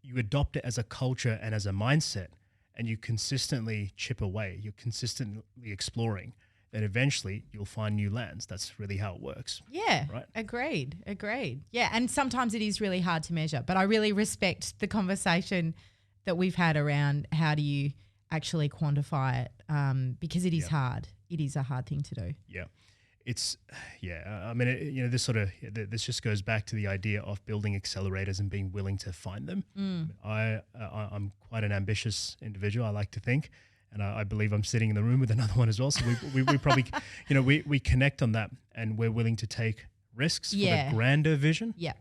you adopt it as a culture and as a mindset and you consistently chip away, you're consistently exploring, then eventually you'll find new lands. That's really how it works. Yeah, right? Agreed. Yeah, and sometimes it is really hard to measure, but I really respect the conversation that we've had around how do you actually quantify it, because it is hard. It is a hard thing to do. Yeah. I mean, this just goes back to the idea of building accelerators and being willing to find them. I'm quite an ambitious individual, I like to think, and I believe I'm sitting in the room with another one as well. So we probably, we connect on that, and we're willing to take risks for the grander vision. Yeah.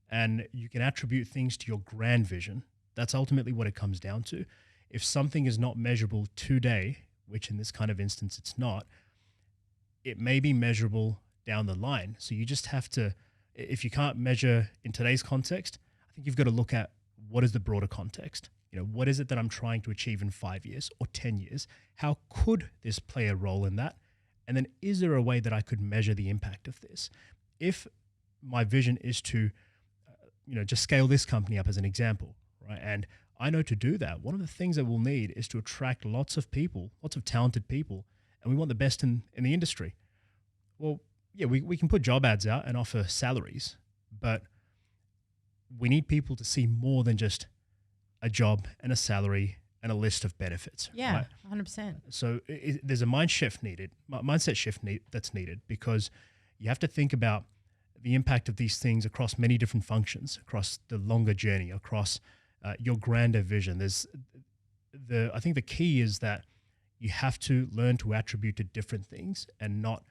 And you can attribute things to your grand vision. That's ultimately what it comes down to. If something is not measurable today, which in this kind of instance it's not, it may be measurable down the line. So you just have to, if you can't measure in today's context, I think you've got to look at what is the broader context. What is it that I'm trying to achieve in 5 years or 10 years? How could this play a role in that? And then is there a way that I could measure the impact of this? If my vision is to, just scale this company up as an example, right? And I know to do that, one of the things that we'll need is to attract lots of people, lots of talented people, and we want the best in the industry. Well, we can put job ads out and offer salaries, but we need people to see more than just a job and a salary and a list of benefits. Yeah, right? 100%. So there's a mindset shift that's needed, because you have to think about the impact of these things across many different functions, across the longer journey, across your grander vision. I think the key is that you have to learn to attribute to different things and not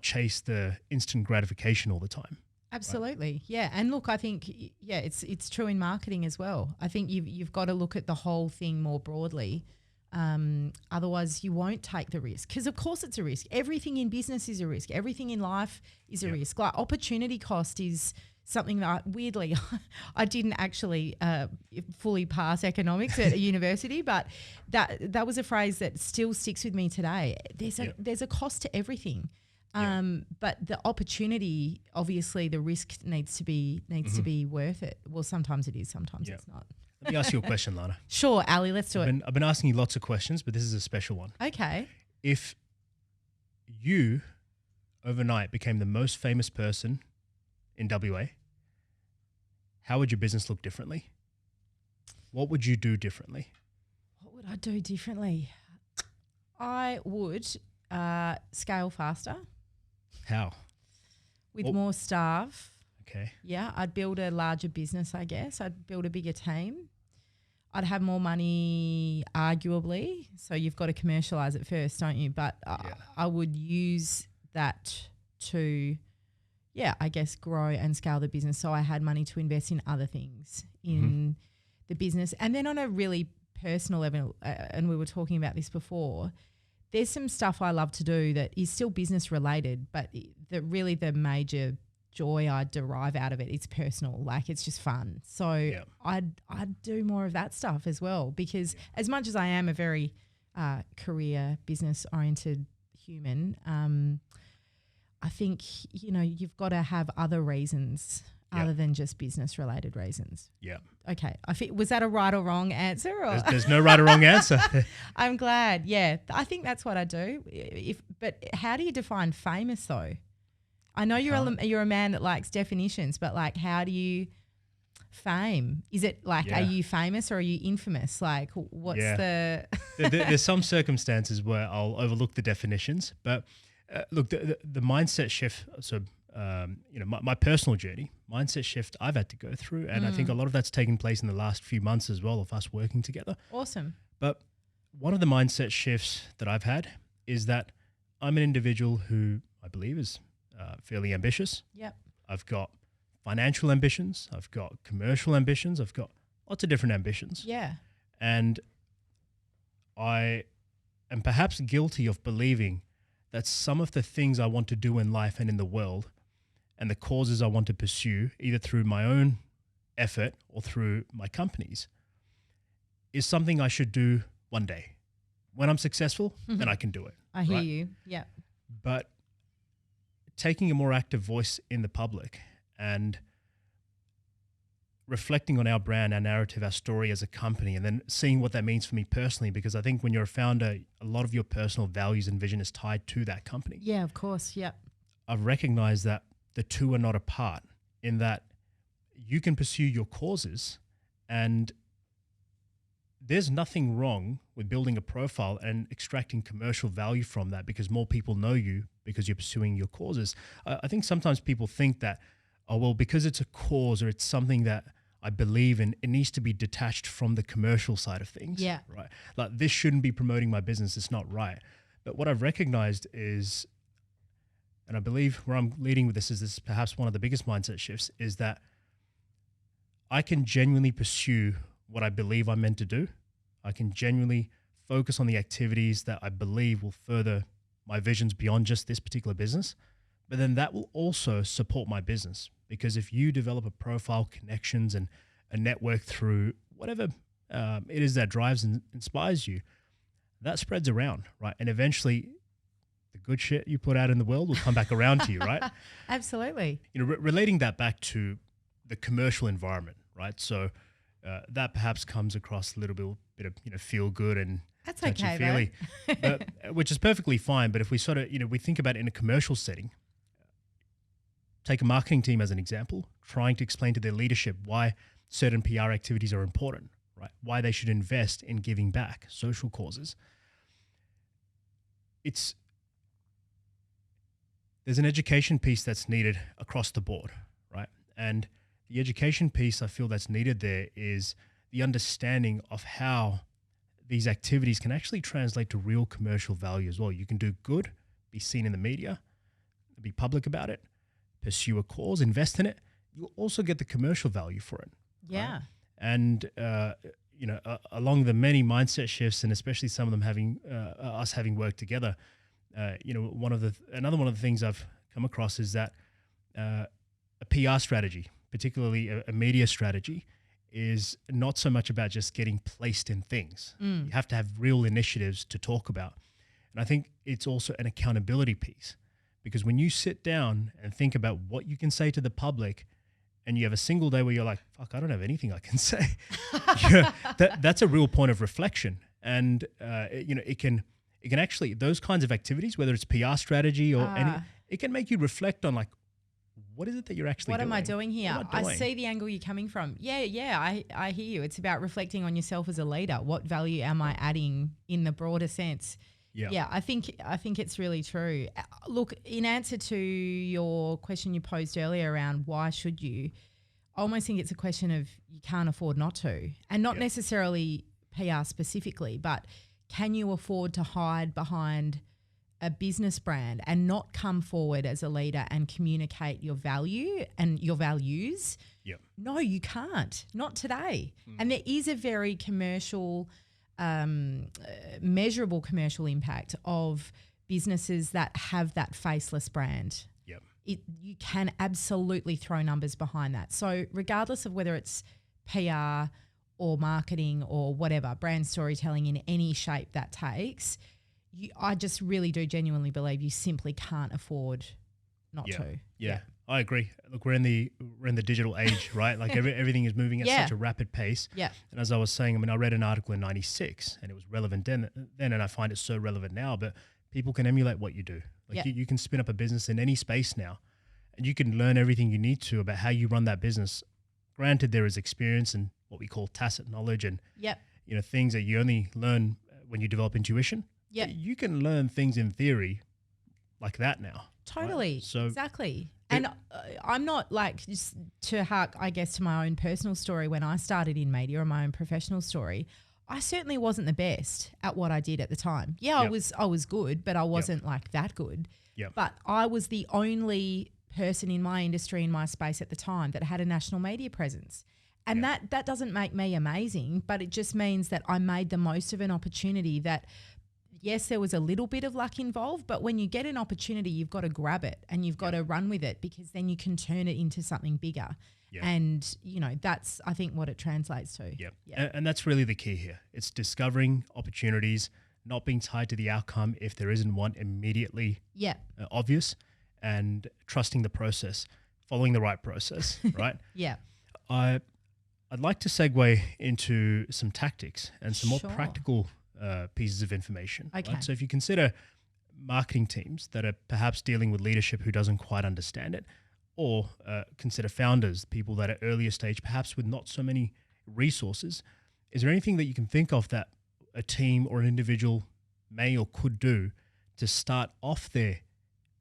chase the instant gratification all the time. Absolutely. Right? Yeah. And look, I think, it's true in marketing as well. I think you've got to look at the whole thing more broadly. Otherwise you won't take the risk, because of course it's a risk. Everything in business is a risk. Everything in life is a risk. Like opportunity cost is something that weirdly I didn't actually fully pass economics at a university, but that was a phrase that still sticks with me today. There's a cost to everything. But the opportunity, obviously the risk needs to be worth it. Well, sometimes it is, sometimes it's not. Let me ask you a question, Lana. Sure, Ali, let's do it. I've been asking you lots of questions, but this is a special one. Okay. If you overnight became the most famous person in WA, how would your business look differently? What would you do differently? What would I do differently? I would scale faster. How? With more staff. Okay. Yeah, I'd build a larger business, I guess. I'd build a bigger team. I'd have more money, arguably. So you've got to commercialise it first, don't you? But I would use that to, I guess grow and scale the business. So I had money to invest in other things in the business. And then on a really personal level, and we were talking about this before, there's some stuff I love to do that is still business related, but the major joy I derive out of it is personal. Like it's just fun. So I'd do more of that stuff as well, because as much as I am a very career business oriented human, I think, you've got to have other reasons other than just business related reasons. Yeah. Okay. Was that a right or wrong answer? Or? There's no right or wrong answer. I'm glad. Yeah. I think that's what I do. But how do you define famous though? I know you're a man that likes definitions, but like, how do you fame? Is it like, are you famous or are you infamous? Like what's There's some circumstances where I'll overlook the definitions, but look, the mindset shift. So, my personal journey, mindset shift I've had to go through. And I think a lot of that's taken place in the last few months as well of us working together. Awesome. But one of the mindset shifts that I've had is that I'm an individual who I believe is fairly ambitious. Yep. I've got financial ambitions. I've got commercial ambitions. I've got lots of different ambitions. Yeah. And I am perhaps guilty of believing that some of the things I want to do in life and in the world and the causes I want to pursue, either through my own effort or through my company's, is something I should do one day. When I'm successful, then I can do it. I hear you. Yeah. But taking a more active voice in the public and reflecting on our brand, our narrative, our story as a company, and then seeing what that means for me personally, because I think when you're a founder, a lot of your personal values and vision is tied to that company. Yeah, of course. Yeah. I've recognized that the two are not apart, in that you can pursue your causes and there's nothing wrong with building a profile and extracting commercial value from that because more people know you because you're pursuing your causes. I think sometimes people think that, because it's a cause or it's something that I believe in, it needs to be detached from the commercial side of things. Yeah. Right. Like this shouldn't be promoting my business. It's not right. But what I've recognized is, and I believe where I'm leading with this is perhaps one of the biggest mindset shifts, is that I can genuinely pursue what I believe I'm meant to do. I can genuinely focus on the activities that I believe will further my visions beyond just this particular business. But then that will also support my business, because if you develop a profile, connections, and a network through whatever it is that drives and inspires you, that spreads around, right? And eventually the good shit you put out in the world will come back around to you, right? Absolutely. Relating that back to the commercial environment, right? So that perhaps comes across a little bit of feel good and that's okay, touchy-feely, but which is perfectly fine. But if we sort of, we think about it in a commercial setting, take a marketing team as an example, trying to explain to their leadership why certain PR activities are important, right? Why they should invest in giving back, social causes. There's an education piece that's needed across the board, right? And the education piece I feel that's needed there is the understanding of how these activities can actually translate to real commercial value as well. You can do good, be seen in the media, be public about it, pursue a cause, invest in it. You'll also get the commercial value for it. Yeah. Right? And, along the many mindset shifts, and especially some of them having us having worked together, another one of the things I've come across is that a PR strategy, particularly a media strategy, is not so much about just getting placed in things. You have to have real initiatives to talk about. And I think it's also an accountability piece, because when you sit down and think about what you can say to the public and you have a single day where you're like, fuck, I don't have anything I can say. That's a real point of reflection. And, it can actually, those kinds of activities, whether it's PR strategy or it can make you reflect on like, what is it that you're actually doing? What am I doing here? I see the angle you're coming from. Yeah, I hear you. It's about reflecting on yourself as a leader. What value am I adding in the broader sense? Yeah, I think it's really true. Look, in answer to your question you posed earlier around why should you, I almost think it's a question of you can't afford not to, and not necessarily PR specifically, but can you afford to hide behind a business brand and not come forward as a leader and communicate your value and your values, Yep. no, you can't. Not today. And there is a very commercial, measurable commercial impact of businesses that have that faceless brand. Yep. You can absolutely throw numbers behind that. So regardless of whether it's PR or marketing or whatever, brand storytelling in any shape that takes, I just really do genuinely believe you simply can't afford not to. Yeah, I agree. Look, we're in the digital age, right? Like everything is moving at such a rapid pace. Yeah. And as I was saying, I mean, I read an article in '96, and it was relevant then, and I find it so relevant now. But people can emulate what you do. Like you can spin up a business in any space now, and you can learn everything you need to about how you run that business. Granted, there is experience and what we call tacit knowledge, and things that you only learn when you develop intuition. Yeah, you can learn things in theory like that now. Totally. Right? So exactly. And I'm not like, just to hark, I guess, to my own personal story when I started in media, or my own professional story. I certainly wasn't the best at what I did at the time. Yeah, I was good, but I wasn't like that good. Yep. But I was the only person in my industry, in my space at the time, that had a national media presence. And that doesn't make me amazing, but it just means that I made the most of an opportunity that, yes, there was a little bit of luck involved, but when you get an opportunity, you've got to grab it and you've got to run with it, because then you can turn it into something bigger. Yep. And, that's, I think, what it translates to. Yep. And that's really the key here. It's discovering opportunities, not being tied to the outcome if there isn't one immediately obvious, and trusting the process, following the right process, right? Yeah. I'd like to segue into some tactics and some more practical pieces of information. Okay. Right? So if you consider marketing teams that are perhaps dealing with leadership who doesn't quite understand it, or consider founders, people that are earlier stage, perhaps with not so many resources, is there anything that you can think of that a team or an individual may or could do to start off their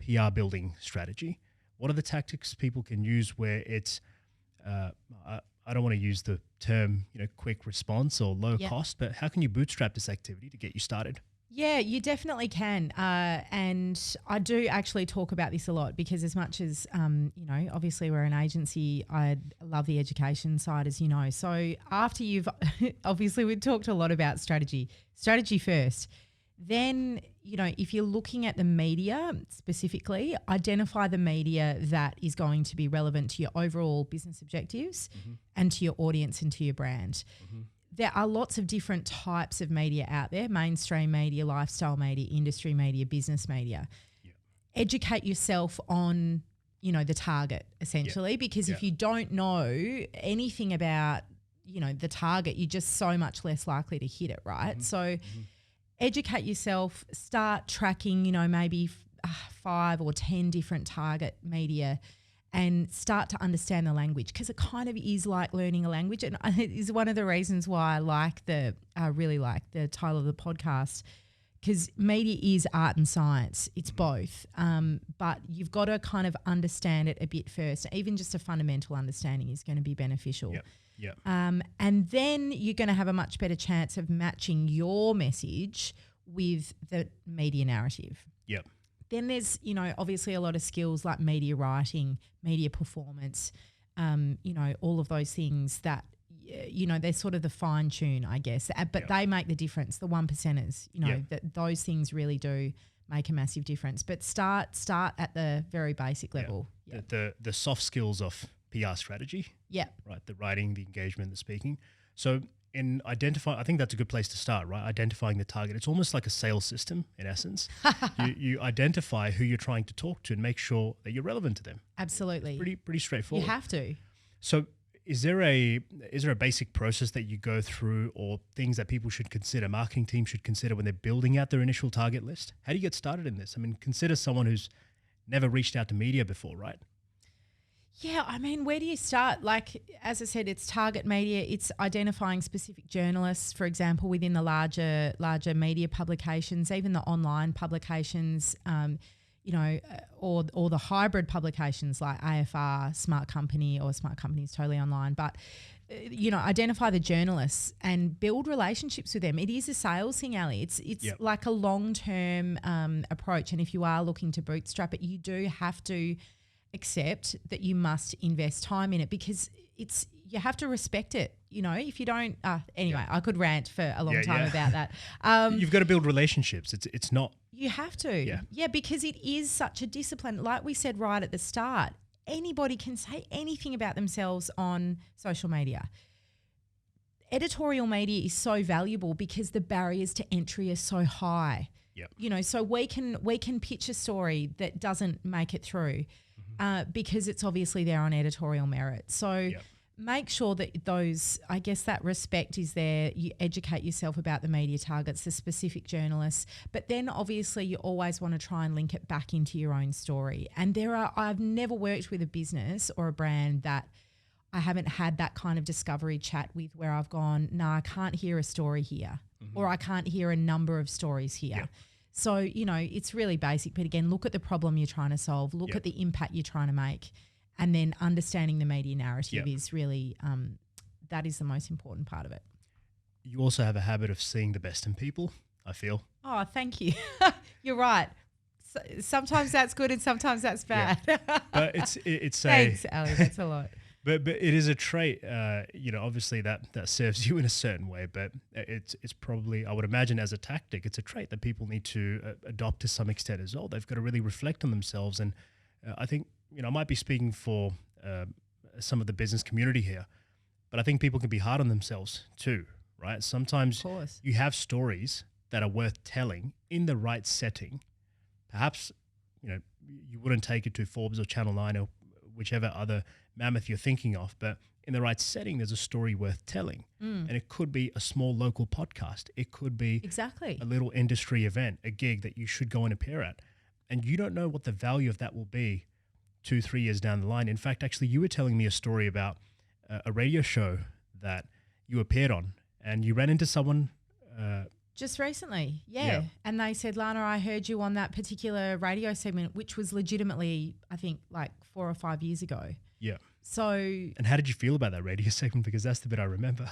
PR building strategy? What are the tactics people can use where it's, I don't want to use the term, quick response or low cost, but how can you bootstrap this activity to get you started? Yeah, you definitely can. And I do actually talk about this a lot, because as much as, obviously we're an agency, I love the education side, as you know. So after you've, obviously we've talked a lot about strategy first. Then, if you're looking at the media specifically, identify the media that is going to be relevant to your overall business objectives and to your audience and to your brand. There are lots of different types of media out there: mainstream media, lifestyle media, industry media, business media. Educate yourself on, the target, essentially, because if you don't know anything about, the target, you're just so much less likely to hit it, right? So educate yourself, start tracking, maybe 5 or 10 different target media, and start to understand the language, because it kind of is like learning a language. And it is one of the reasons why I really like the title of the podcast, because media is art and science. It's both. But you've got to kind of understand it a bit first. Even just a fundamental understanding is going to be beneficial. Yep. And then you're going to have a much better chance of matching your message with the media narrative. Yep. Then there's, obviously a lot of skills like media writing, media performance, all of those things that, they're sort of the fine tune, I guess, but they make the difference, the 1%ers, that those things really do make a massive difference. But start at the very basic level. The soft skills of PR strategy. Yeah. Right. The writing, the engagement, the speaking. So in I think that's a good place to start, right? Identifying the target. It's almost like a sales system in essence. you identify who you're trying to talk to and make sure that you're relevant to them. Absolutely. It's pretty straightforward. You have to. So is there a basic process that you go through, or things that people should consider, marketing teams should consider when they're building out their initial target list? How do you get started in this? I mean, consider someone who's never reached out to media before, right? Yeah, I mean, where do you start? Like, as I said, it's target media. It's identifying specific journalists, for example, within the larger media publications, even the online publications. or the hybrid publications like AFR, Smart Company, or Smart Company is totally online, but identify the journalists and build relationships with them. It is a sales thing, Ali. It's like a long-term approach. And if you are looking to bootstrap it, you do have to accept that you must invest time in it, because you have to respect it. If you don't, anyway, I could rant for a long time about that. You've got to build relationships. It's not. You have to. Yeah, because it is such a discipline. Like we said right at the start, anybody can say anything about themselves on social media. Editorial media is so valuable because the barriers to entry are so high. Yep. So we can pitch a story that doesn't make it through because it's obviously there on editorial merit. So make sure that that respect is there. You educate yourself about the media targets, the specific journalists, but then obviously you always want to try and link it back into your own story. And I've never worked with a business or a brand that I haven't had that kind of discovery chat with, where I've gone, no, I can't hear a story here, or I can't hear a number of stories here. Yeah. So, it's really basic, but again, look at the problem you're trying to solve, look at the impact you're trying to make. And then understanding the media narrative is really, that is the most important part of it. You also have a habit of seeing the best in people, I feel. Oh, thank you. You're right. Sometimes that's good and sometimes that's bad. Yeah. But it's Thanks, Ali. That's a lot. But it is a trait, obviously that serves you in a certain way, but it's probably, I would imagine, as a tactic, it's a trait that people need to adopt to some extent as well. They've got to really reflect on themselves. And I think, I might be speaking for some of the business community here, but I think people can be hard on themselves too, right? Sometimes you have stories that are worth telling in the right setting. Perhaps, you wouldn't take it to Forbes or Channel 9 or whichever other mammoth you're thinking of, but in the right setting, there's a story worth telling. And it could be a small local podcast. It could be a little industry event, a gig that you should go and appear at. And you don't know what the value of that will be 2-3 years down the line. In fact, actually, you were telling me a story about a radio show that you appeared on, and you ran into someone just recently. Yeah. And they said, Lana, I heard you on that particular radio segment, which was legitimately, I think, like 4 or 5 years ago. Yeah. So. And how did you feel about that radio segment? Because that's the bit I remember.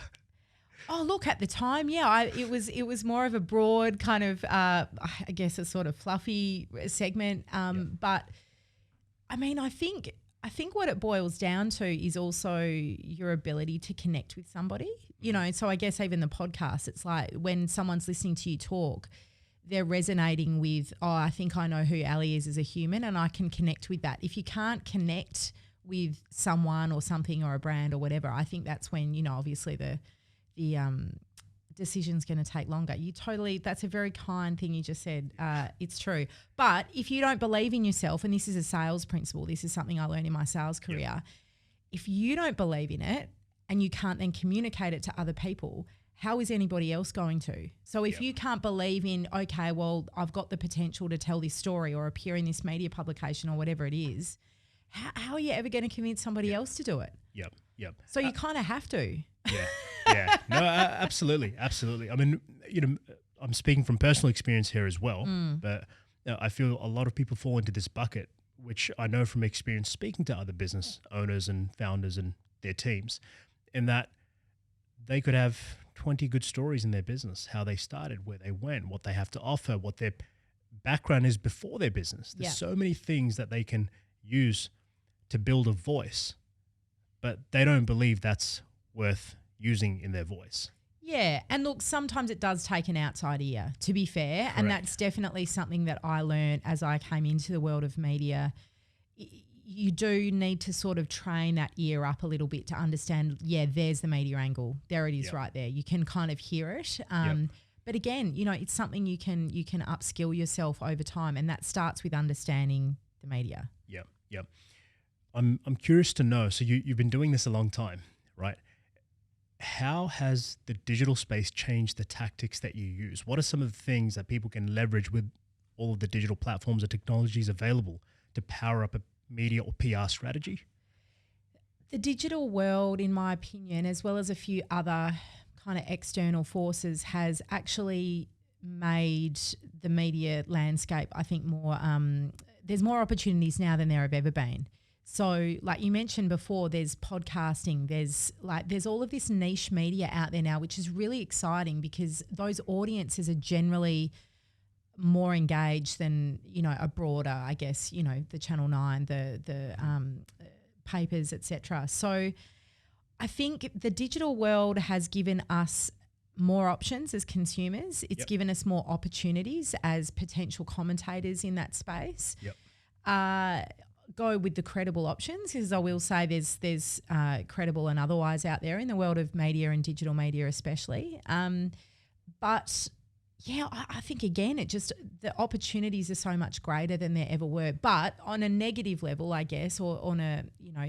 Oh, look, at the time, it was more of a broad kind of, I guess, a sort of fluffy segment. But I mean, I think what it boils down to is also your ability to connect with somebody, So I guess even the podcast, it's like when someone's listening to you talk, they're resonating with, I think I know who Ali is as a human, and I can connect with that. If you can't connect with someone or something or a brand or whatever, I think that's when, obviously the decision's going to take longer. That's a very kind thing you just said. It's true. But if you don't believe in yourself, and this is a sales principle, this is something I learned in my sales career, if you don't believe in it and you can't then communicate it to other people, how is anybody else going to? So if you can't believe in, okay, well, I've got the potential to tell this story or appear in this media publication or whatever it is, how are you ever going to convince somebody else to do it? Yep. So you kind of have to. Yeah. No, absolutely. I mean, I'm speaking from personal experience here as well, but I feel a lot of people fall into this bucket, which I know from experience speaking to other business owners and founders and their teams, in that they could have 20 good stories in their business, how they started, where they went, what they have to offer, what their background is before their business. There's so many things that they can use to build a voice, but they don't believe that's worth using in their voice. Yeah. And look, sometimes it does take an outside ear, to be fair. Correct. And that's definitely something that I learned as I came into the world of media. You do need to sort of train that ear up a little bit to understand, there's the media angle. There it is right there. You can kind of hear it. But again, it's something you can upskill yourself over time, and that starts with understanding the media. Yep. I'm curious to know, so you've been doing this a long time, right? How has the digital space changed the tactics that you use? What are some of the things that people can leverage with all of the digital platforms and technologies available to power up a media or PR strategy? The digital world, in my opinion, as well as a few other kind of external forces, has actually made the media landscape, I think, more there's more opportunities now than there have ever been. So like you mentioned before, there's podcasting, there's all of this niche media out there now, which is really exciting because those audiences are generally more engaged than, a broader, I guess, the Channel 9, the papers, etc. So I think the digital world has given us more options as consumers. It's given us more opportunities as potential commentators in that space. Go with the credible options, because I will say there's credible and otherwise out there in the world of media and digital media especially. But yeah, I think again, the opportunities are so much greater than there ever were. But on a negative level, I guess, or on a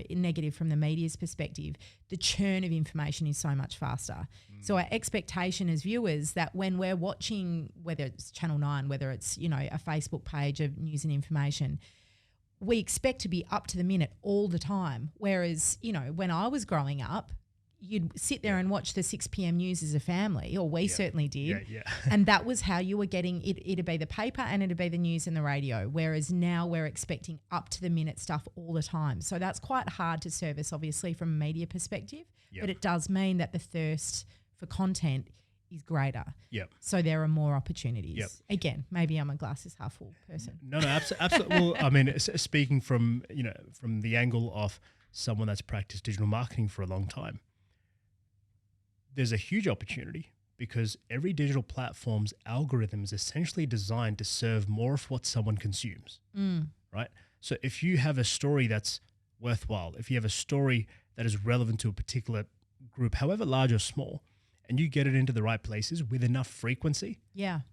negative from the media's perspective, the churn of information is so much faster. So our expectation as viewers that when we're watching, whether it's Channel 9, whether it's a Facebook page of news and information, we expect to be up to the minute all the time. Whereas, when I was growing up, you'd sit there and watch the 6 p.m. news as a family, or we certainly did. And that was how you were getting it. It'd be the paper and it'd be the news and the radio. Whereas now we're expecting up to the minute stuff all the time. So that's quite hard to service, obviously, from a media perspective. But it does mean that the thirst for content is greater. So there are more opportunities. Again, maybe I'm a glasses half full person. No, absolutely. Well, I mean, speaking from the angle of someone that's practiced digital marketing for a long time, there's a huge opportunity because every digital platform's algorithm is essentially designed to serve more of what someone consumes, right? So if you have a story that's worthwhile, if you have a story that is relevant to a particular group, however large or small, and you get it into the right places with enough frequency,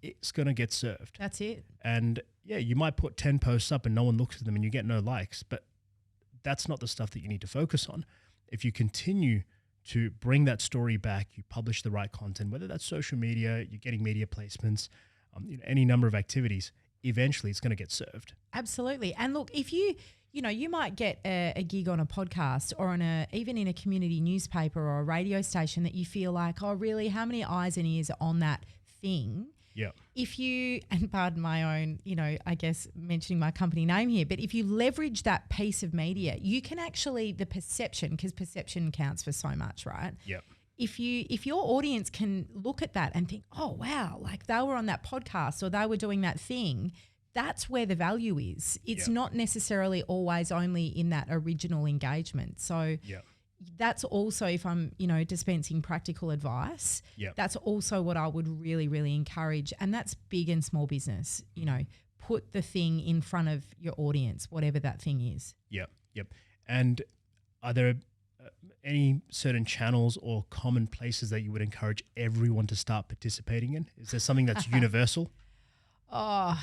it's going to get served. That's it. And you might put 10 posts up and no one looks at them and you get no likes, but that's not the stuff that you need to focus on. If you continue to bring that story back, you publish the right content, whether that's social media, you're getting media placements, any number of activities, eventually it's going to get served. Absolutely. And look, if you might get a gig on a podcast or even in a community newspaper or a radio station that you feel like, oh, really, how many eyes and ears are on that thing? If you, and pardon my own, I guess mentioning my company name here, but if you leverage that piece of media, you can actually, the perception, because perception counts for so much, right? If your audience can look at that and think, oh, wow, like they were on that podcast or they were doing that thing, that's where the value is. It's not necessarily always only in that original engagement. So that's also, if I'm, dispensing practical advice, that's also what I would really, really encourage. And that's big and small business, put the thing in front of your audience, whatever that thing is. And are there any certain channels or common places that you would encourage everyone to start participating in? Is there something that's universal? Oh,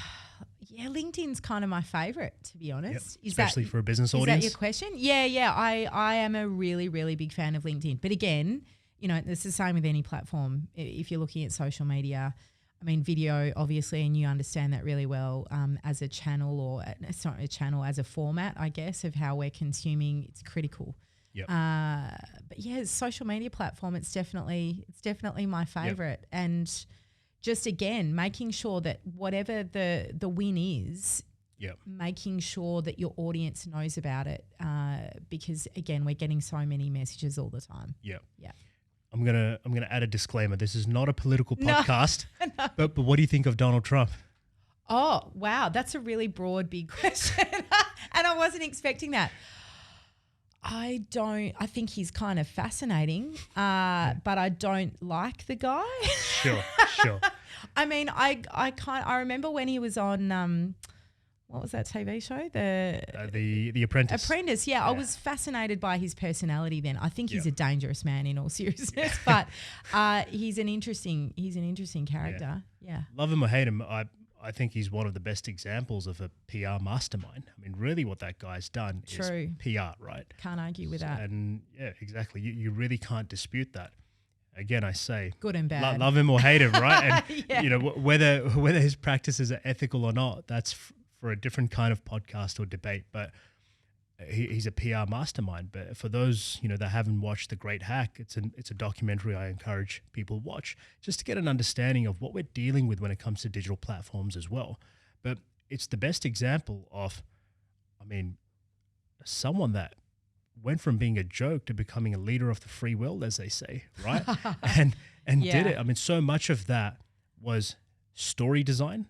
yeah, LinkedIn's kind of my favorite, to be honest. Especially for a business audience. Is that your question? Yeah. I am a really, really big fan of LinkedIn. But again, it's the same with any platform. If you're looking at social media, I mean, video, obviously, and you understand that really well as a channel, or it's not a channel, as a format, I guess, of how we're consuming, it's critical. But yeah, social media platform, it's definitely my favorite. And just again, making sure that whatever the win is, making sure that your audience knows about it, because again, we're getting so many messages all the time. I'm gonna add a disclaimer. This is not a political podcast, but what do you think of Donald Trump? Oh wow, that's a really broad, big question, and I wasn't expecting that. I think he's kind of fascinating, but I don't like the guy. Sure. I mean, I remember when he was on, what was that TV show? The Apprentice. Apprentice, yeah. I was fascinated by his personality then. I think he's a dangerous man in all seriousness, but he's an interesting character. Yeah. Love him or hate him, I think he's one of the best examples of a PR mastermind. I mean, really what that guy's done is PR, right? Can't argue with that. And yeah, exactly. You really can't dispute that. Again, I say good and bad. Love him or hate him, right? And whether his practices are ethical or not, that's for a different kind of podcast or debate. But he's a PR mastermind. But for those that haven't watched The Great Hack, it's a documentary I encourage people to watch just to get an understanding of what we're dealing with when it comes to digital platforms as well. But it's the best example of mean, someone that went from being a joke to becoming a leader of the free world, as they say, right? and did it. I mean, so much of that was story design,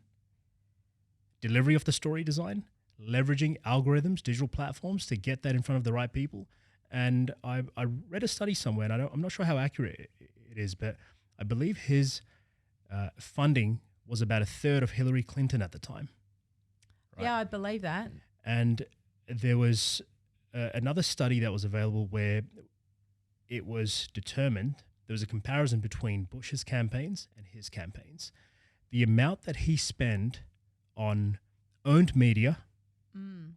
delivery of the story design, leveraging algorithms, digital platforms to get that in front of the right people. And I read a study somewhere, and I'm not sure how accurate it is, but I believe his funding was about a third of Hillary Clinton at the time. Right? Yeah, I believe that. And there was another study that was available where it was determined, there was a comparison between Bush's campaigns and his campaigns. The amount that he spent on owned media,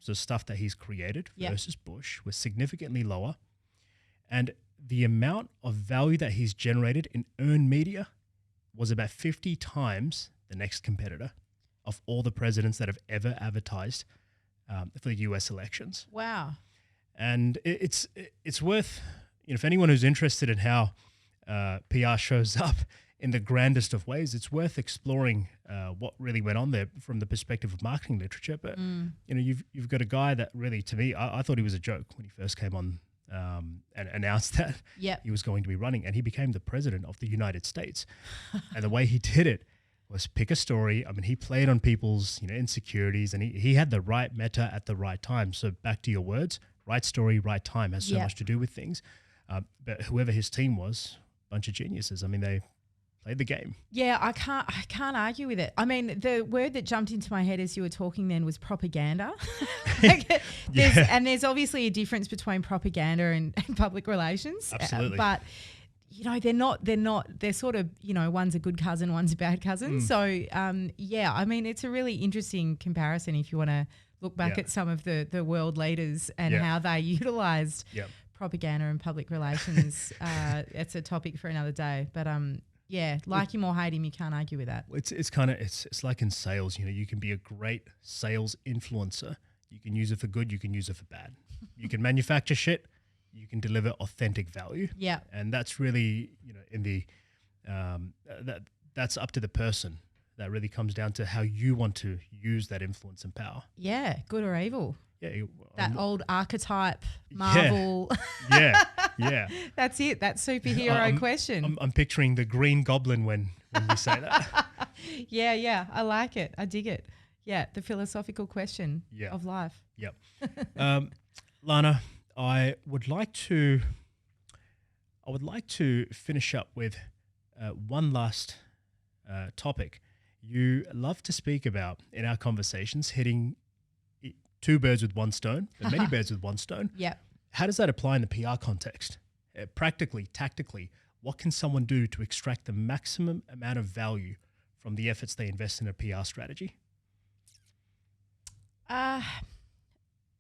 so stuff that he's created versus Bush, was significantly lower. And the amount of value that he's generated in earned media was about 50 times the next competitor of all the presidents that have ever advertised for the US elections. Wow. And it's worth, if anyone who's interested in how PR shows up in the grandest of ways, it's worth exploring what really went on there from the perspective of marketing literature. But you've got a guy that really, to me, I thought he was a joke when he first came on and announced that he was going to be running, and he became the president of the United States. And the way he did it was pick a story. I mean, he played on people's insecurities, and he had the right meta at the right time. So back to your words, right story, right time has so much to do with things. But whoever his team was, bunch of geniuses. I mean, they played the game. Yeah, I can't argue with it. I mean, the word that jumped into my head as you were talking then was propaganda. And there's obviously a difference between propaganda and public relations. Absolutely. But they're sort of, one's a good cousin, one's a bad cousin. So, I mean, it's a really interesting comparison if you want to look back at some of the world leaders and how they utilised propaganda and public relations. It's a topic for another day. But like him or hate him, you can't argue with that. It's like in sales. You can be a great sales influencer. You can use it for good. You can use it for bad. You can manufacture shit. You can deliver authentic value. Yeah, and that's really in the that's up to the person. That really comes down to how you want to use that influence and power. Yeah, good or evil. Yeah, that old archetype, Marvel. Yeah. That's it. That superhero question. I'm picturing the Green Goblin when we say that. Yeah. I like it. I dig it. Yeah, the philosophical question of life. Yep. Lanna, I would like to finish up with one last topic. You love to speak about in our conversations hitting two birds with one stone, but many birds with one stone. Yeah. How does that apply in the PR context? Practically, tactically, what can someone do to extract the maximum amount of value from the efforts they invest in a PR strategy?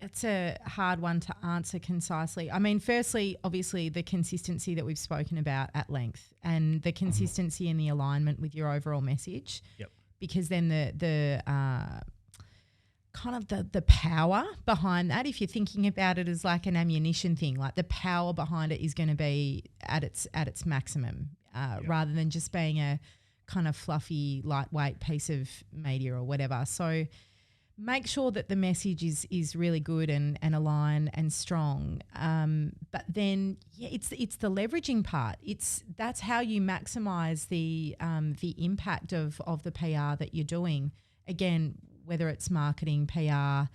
It's a hard one to answer concisely. I mean, firstly, obviously, the consistency that we've spoken about at length and the consistency and the alignment with your overall message. Yep. Because then the kind of the power behind that, if you're thinking about it as like an ammunition thing, like the power behind it is going to be at its maximum, rather than just being a kind of fluffy, lightweight piece of media or whatever. So make sure that the message is really good and aligned and strong. But then, it's the leveraging part. That's how you maximise the impact of the PR that you're doing. Again, whether it's marketing, PR.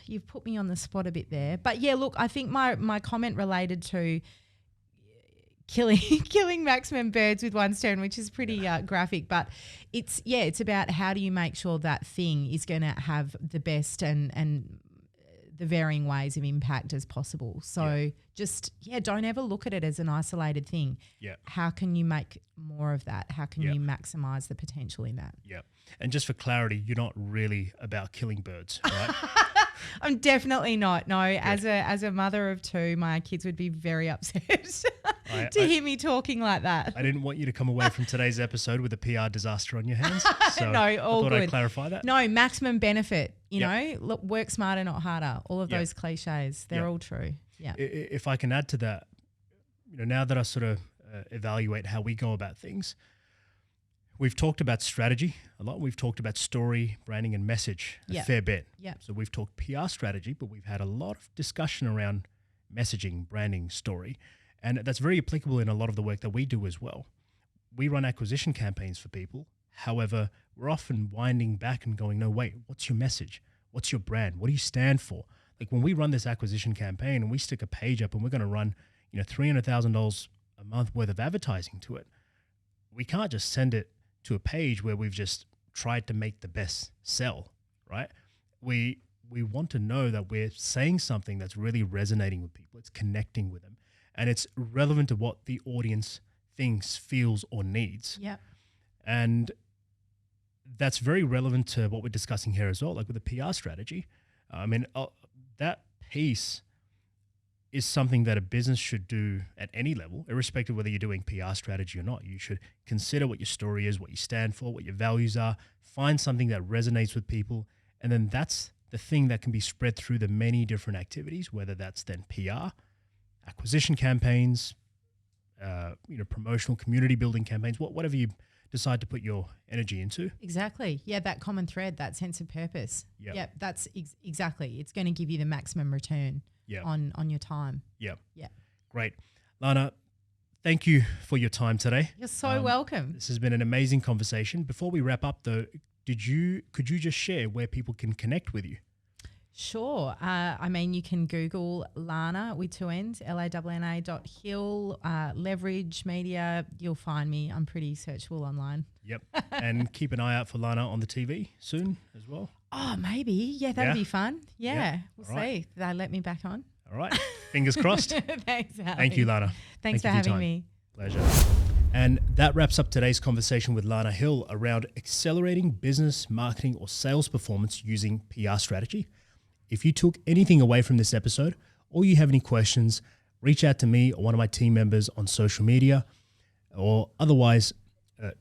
You've put me on the spot a bit there. But yeah, look, I think my comment related to killing maximum birds with one stone, which is pretty graphic, but it's about how do you make sure that thing is going to have the best and the varying ways of impact as possible. So don't ever look at it as an isolated thing. Yeah. How can you make more of that? How can you maximize the potential in that? Yeah. And just for clarity, you're not really about killing birds, right? I'm definitely not. No, as a mother of two, my kids would be very upset to hear me talking like that. I didn't want you to come away from today's episode with a PR disaster on your hands. So no, all I thought good. I'd clarify that. No, maximum benefit. You know, look, work smarter, not harder. All of those cliches, they're all true. Yeah. If I can add to that, now that I sort of evaluate how we go about things, we've talked about strategy a lot. We've talked about story, branding, and message a fair bit. Yeah. So we've talked PR strategy, but we've had a lot of discussion around messaging, branding, story. And that's very applicable in a lot of the work that we do as well. We run acquisition campaigns for people. However, we're often winding back and going, no, wait, what's your message? What's your brand? What do you stand for? Like when we run this acquisition campaign and we stick a page up and we're going to run, $300,000 a month worth of advertising to it, we can't just send it to a page where we've just tried to make the best sell, right? We want to know that we're saying something that's really resonating with people. It's connecting with them. And it's relevant to what the audience thinks, feels, or needs. Yeah. And that's very relevant to what we're discussing here as well, like with the PR strategy. That piece is something that a business should do at any level, irrespective of whether you're doing PR strategy or not. You should consider what your story is, what you stand for, what your values are, find something that resonates with people, and then that's the thing that can be spread through the many different activities, whether that's then PR, acquisition campaigns, promotional community building campaigns, whatever you decide to put your energy into. Exactly. Yeah, that common thread, that sense of purpose. Yep. Yeah, that's exactly. It's going to give you the maximum return on your time. Yeah. Yeah. Great. Lana, thank you for your time today. You're so welcome. This has been an amazing conversation. Before we wrap up though, could you just share where people can connect with you? Sure. You can Google Lanna with two N's, LANNA.Hill, Leverage Media. You'll find me. I'm pretty searchable online. Yep. And keep an eye out for Lanna on the TV soon as well. Oh, maybe. Yeah, that'd be fun. Yeah. We'll see. They let me back on. All right. Fingers crossed. Thanks, Ali. Thank you, Lanna. Thanks for having me. Pleasure. And that wraps up today's conversation with Lanna Hill around accelerating business, marketing, or sales performance using PR strategy. If you took anything away from this episode or you have any questions, reach out to me or one of my team members on social media, or otherwise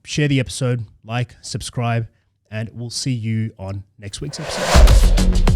share the episode, like, subscribe, and we'll see you on next week's episode.